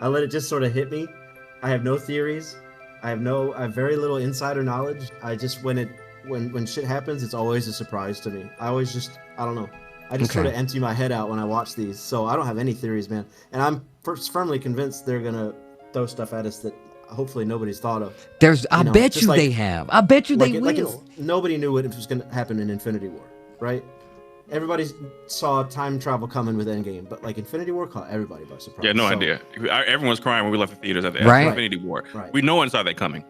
Speaker 2: I let it just sort of hit me. I have no theories. I have very little insider knowledge. I just when shit happens, it's always a surprise to me. I don't know. I just sort of empty my head out when I watch these. So I don't have any theories, man. And I'm firmly convinced they're gonna throw stuff at us that hopefully nobody's thought of.
Speaker 1: I bet you they have. I bet you they will.
Speaker 2: Nobody knew what was going to happen in Infinity War, right? Everybody saw time travel coming with Endgame, but like Infinity War caught everybody by surprise.
Speaker 3: Yeah, no idea. Everyone's crying when we left the theaters at the
Speaker 1: end of
Speaker 3: Infinity War. Right. We no one saw that coming.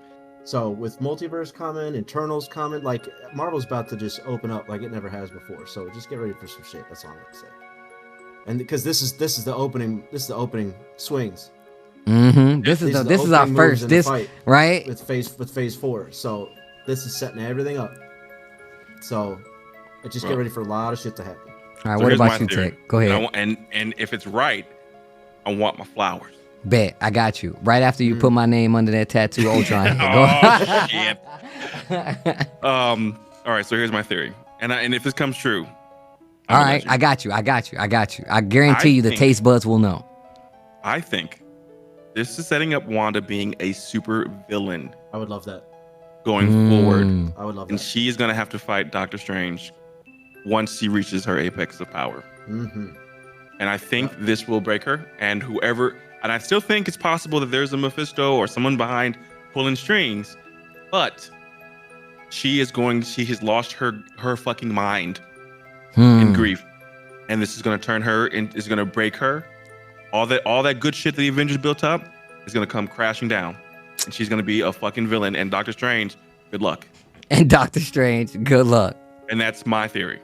Speaker 2: So with Multiverse coming, Eternals coming, like Marvel's about to just open up like it never has before. So just get ready for some shit. That's all I'm gonna say. And because this is the opening swings.
Speaker 1: Mm-hmm. This is our first right
Speaker 2: with phase 4. So this is setting everything up. So just get ready for a lot of shit to happen.
Speaker 1: All right, so what about you, Tech? Go ahead.
Speaker 3: And if it's right, I want my flowers.
Speaker 1: Bet I got you. Right after you put my name under that tattoo, Ultron.
Speaker 3: Oh shit. All right, so here's my theory, and if this comes true.
Speaker 1: All right, I got you. I guarantee you the taste buds will know.
Speaker 3: I think this is setting up Wanda being a super villain.
Speaker 2: I would love that.
Speaker 3: Going forward.
Speaker 2: I would love that.
Speaker 3: And she is going to have to fight Doctor Strange once she reaches her apex of power.
Speaker 2: Mm-hmm.
Speaker 3: And I think this will break her. And I still think it's possible that there's a Mephisto or someone behind pulling strings. But she has lost her fucking mind in grief. And this is going to turn her and is going to break her. All that good shit that the Avengers built up is going to come crashing down. and she's gonna be a fucking villain. And Doctor Strange, good luck.
Speaker 1: And Doctor Strange, good luck.
Speaker 3: And that's my theory.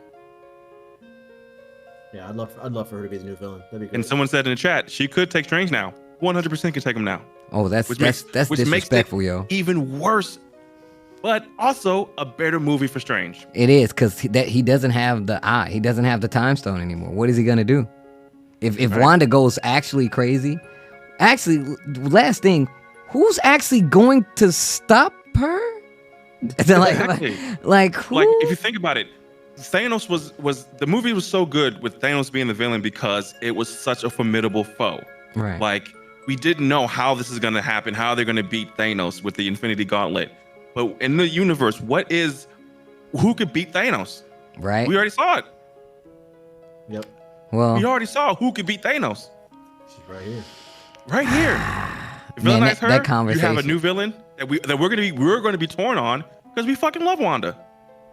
Speaker 2: Yeah, I'd love for her to be the new villain. That'd be great.
Speaker 3: And someone said in the chat, she could take Strange now. 100% could take him now.
Speaker 1: Oh, that's
Speaker 3: which
Speaker 1: disrespectful,
Speaker 3: makes it
Speaker 1: yo.
Speaker 3: Even worse, but also a better movie for Strange.
Speaker 1: It is, because he doesn't have the eye. He doesn't have the time stone anymore. What is he gonna do? If Wanda goes actually crazy, last thing, who's actually going to stop her? Like who?
Speaker 3: Like if you think about it, Thanos was the movie was so good with Thanos being the villain because it was such a formidable foe.
Speaker 1: Right.
Speaker 3: Like we didn't know how this is gonna happen, how they're gonna beat Thanos with the Infinity Gauntlet. But in the universe, who could beat Thanos?
Speaker 1: Right.
Speaker 3: We already saw it.
Speaker 2: Yep.
Speaker 1: Well,
Speaker 3: we already saw who could beat Thanos.
Speaker 2: She's right here.
Speaker 3: Right here. Villainize her.
Speaker 1: That conversation.
Speaker 3: You have a new villain that we're gonna be torn on because we fucking love Wanda.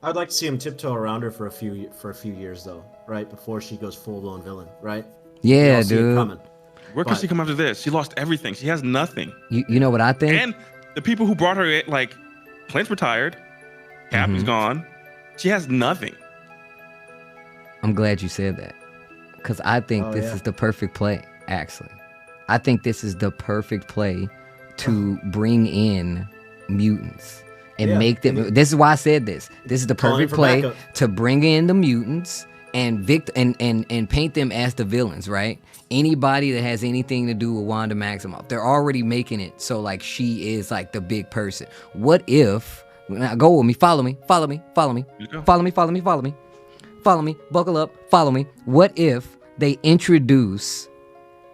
Speaker 2: I'd like to see him tiptoe around her for a few years though, right? Before she goes full blown villain, right?
Speaker 1: Yeah, dude.
Speaker 3: Where can she come after this? She lost everything. She has nothing.
Speaker 1: You know what I think?
Speaker 3: And the people who brought her, like, Clint's retired. Cap is gone. She has nothing.
Speaker 1: I'm glad you said that. Because I think this is the perfect play, actually. I think this is the perfect play to bring in mutants and make them. This is why I said this. This is the perfect play to bring in the mutants and and paint them as the villains, right? Anybody that has anything to do with Wanda Maximoff, they're already making it so like she is like the big person. What if? Now go with me. Follow me. Follow me. Follow me. Follow me. Follow me. Follow me. Follow me. Buckle up. Follow me. What if they introduce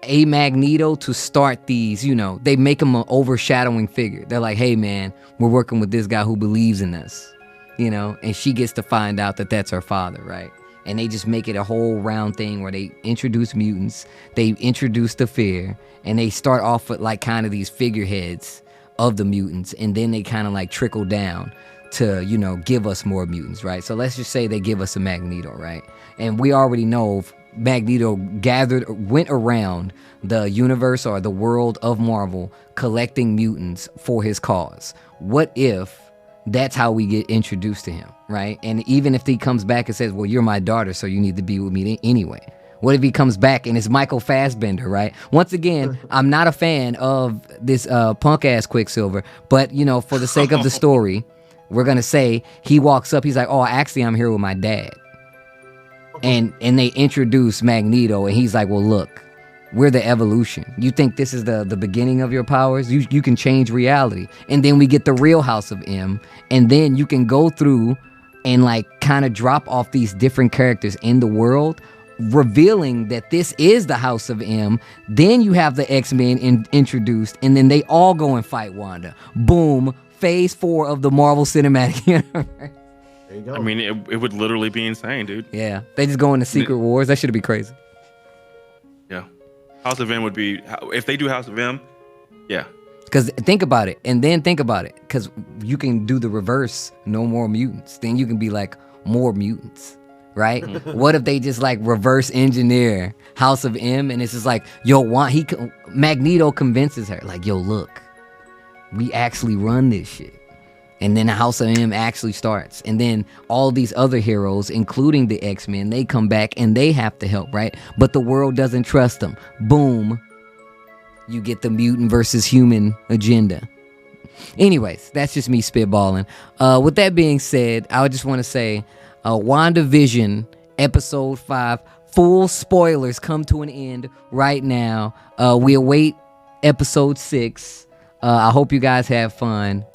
Speaker 1: a Magneto to start these? You know, they make him an overshadowing figure. They're like, hey man, we're working with this guy who believes in us. You know, and she gets to find out that that's her father, right? And they just make it a whole round thing where they introduce mutants, they introduce the fear, and they start off with like kind of these figureheads of the mutants, and then they kind of like trickle down to, you know, give us more mutants, right? So let's just say they give us a Magneto, right? And we already know Magneto went around the universe or the world of Marvel collecting mutants for his cause. What if that's how we get introduced to him, right? And even if he comes back and says, well, you're my daughter, so you need to be with me anyway. What if he comes back and it's Michael Fassbender, right? Once again, I'm not a fan of this punk-ass Quicksilver, but, you know, for the sake of the story, we're going to say he walks up, he's like, oh, actually, I'm here with my dad. And they introduce Magneto, and he's like, well, look, we're the evolution. You think this is the beginning of your powers? You can change reality. And then we get the real House of M, and then you can go through and like kind of drop off these different characters in the world, revealing that this is the House of M. Then you have the X-Men introduced, and then they all go and fight Wanda. Boom, phase 4 of the Marvel Cinematic Universe.
Speaker 2: There you go.
Speaker 3: I mean, it would literally be insane, dude.
Speaker 1: Yeah, they just go into Secret Wars. That should be crazy.
Speaker 3: Yeah. House of M would be, if they do House of M, yeah.
Speaker 1: Because think about it, and then think about it, because you can do the reverse, no more mutants. Then you can be like, more mutants, right? What if they just like reverse engineer House of M, and it's just like, yo, Magneto convinces her, like, yo, look, we actually run this shit. And then the House of M actually starts. And then all these other heroes, including the X-Men, they come back and they have to help, right? But the world doesn't trust them. Boom. You get the mutant versus human agenda. Anyways, that's just me spitballing. With that being said, I just want to say, WandaVision episode 5, full spoilers come to an end right now. We await episode 6. I hope you guys have fun.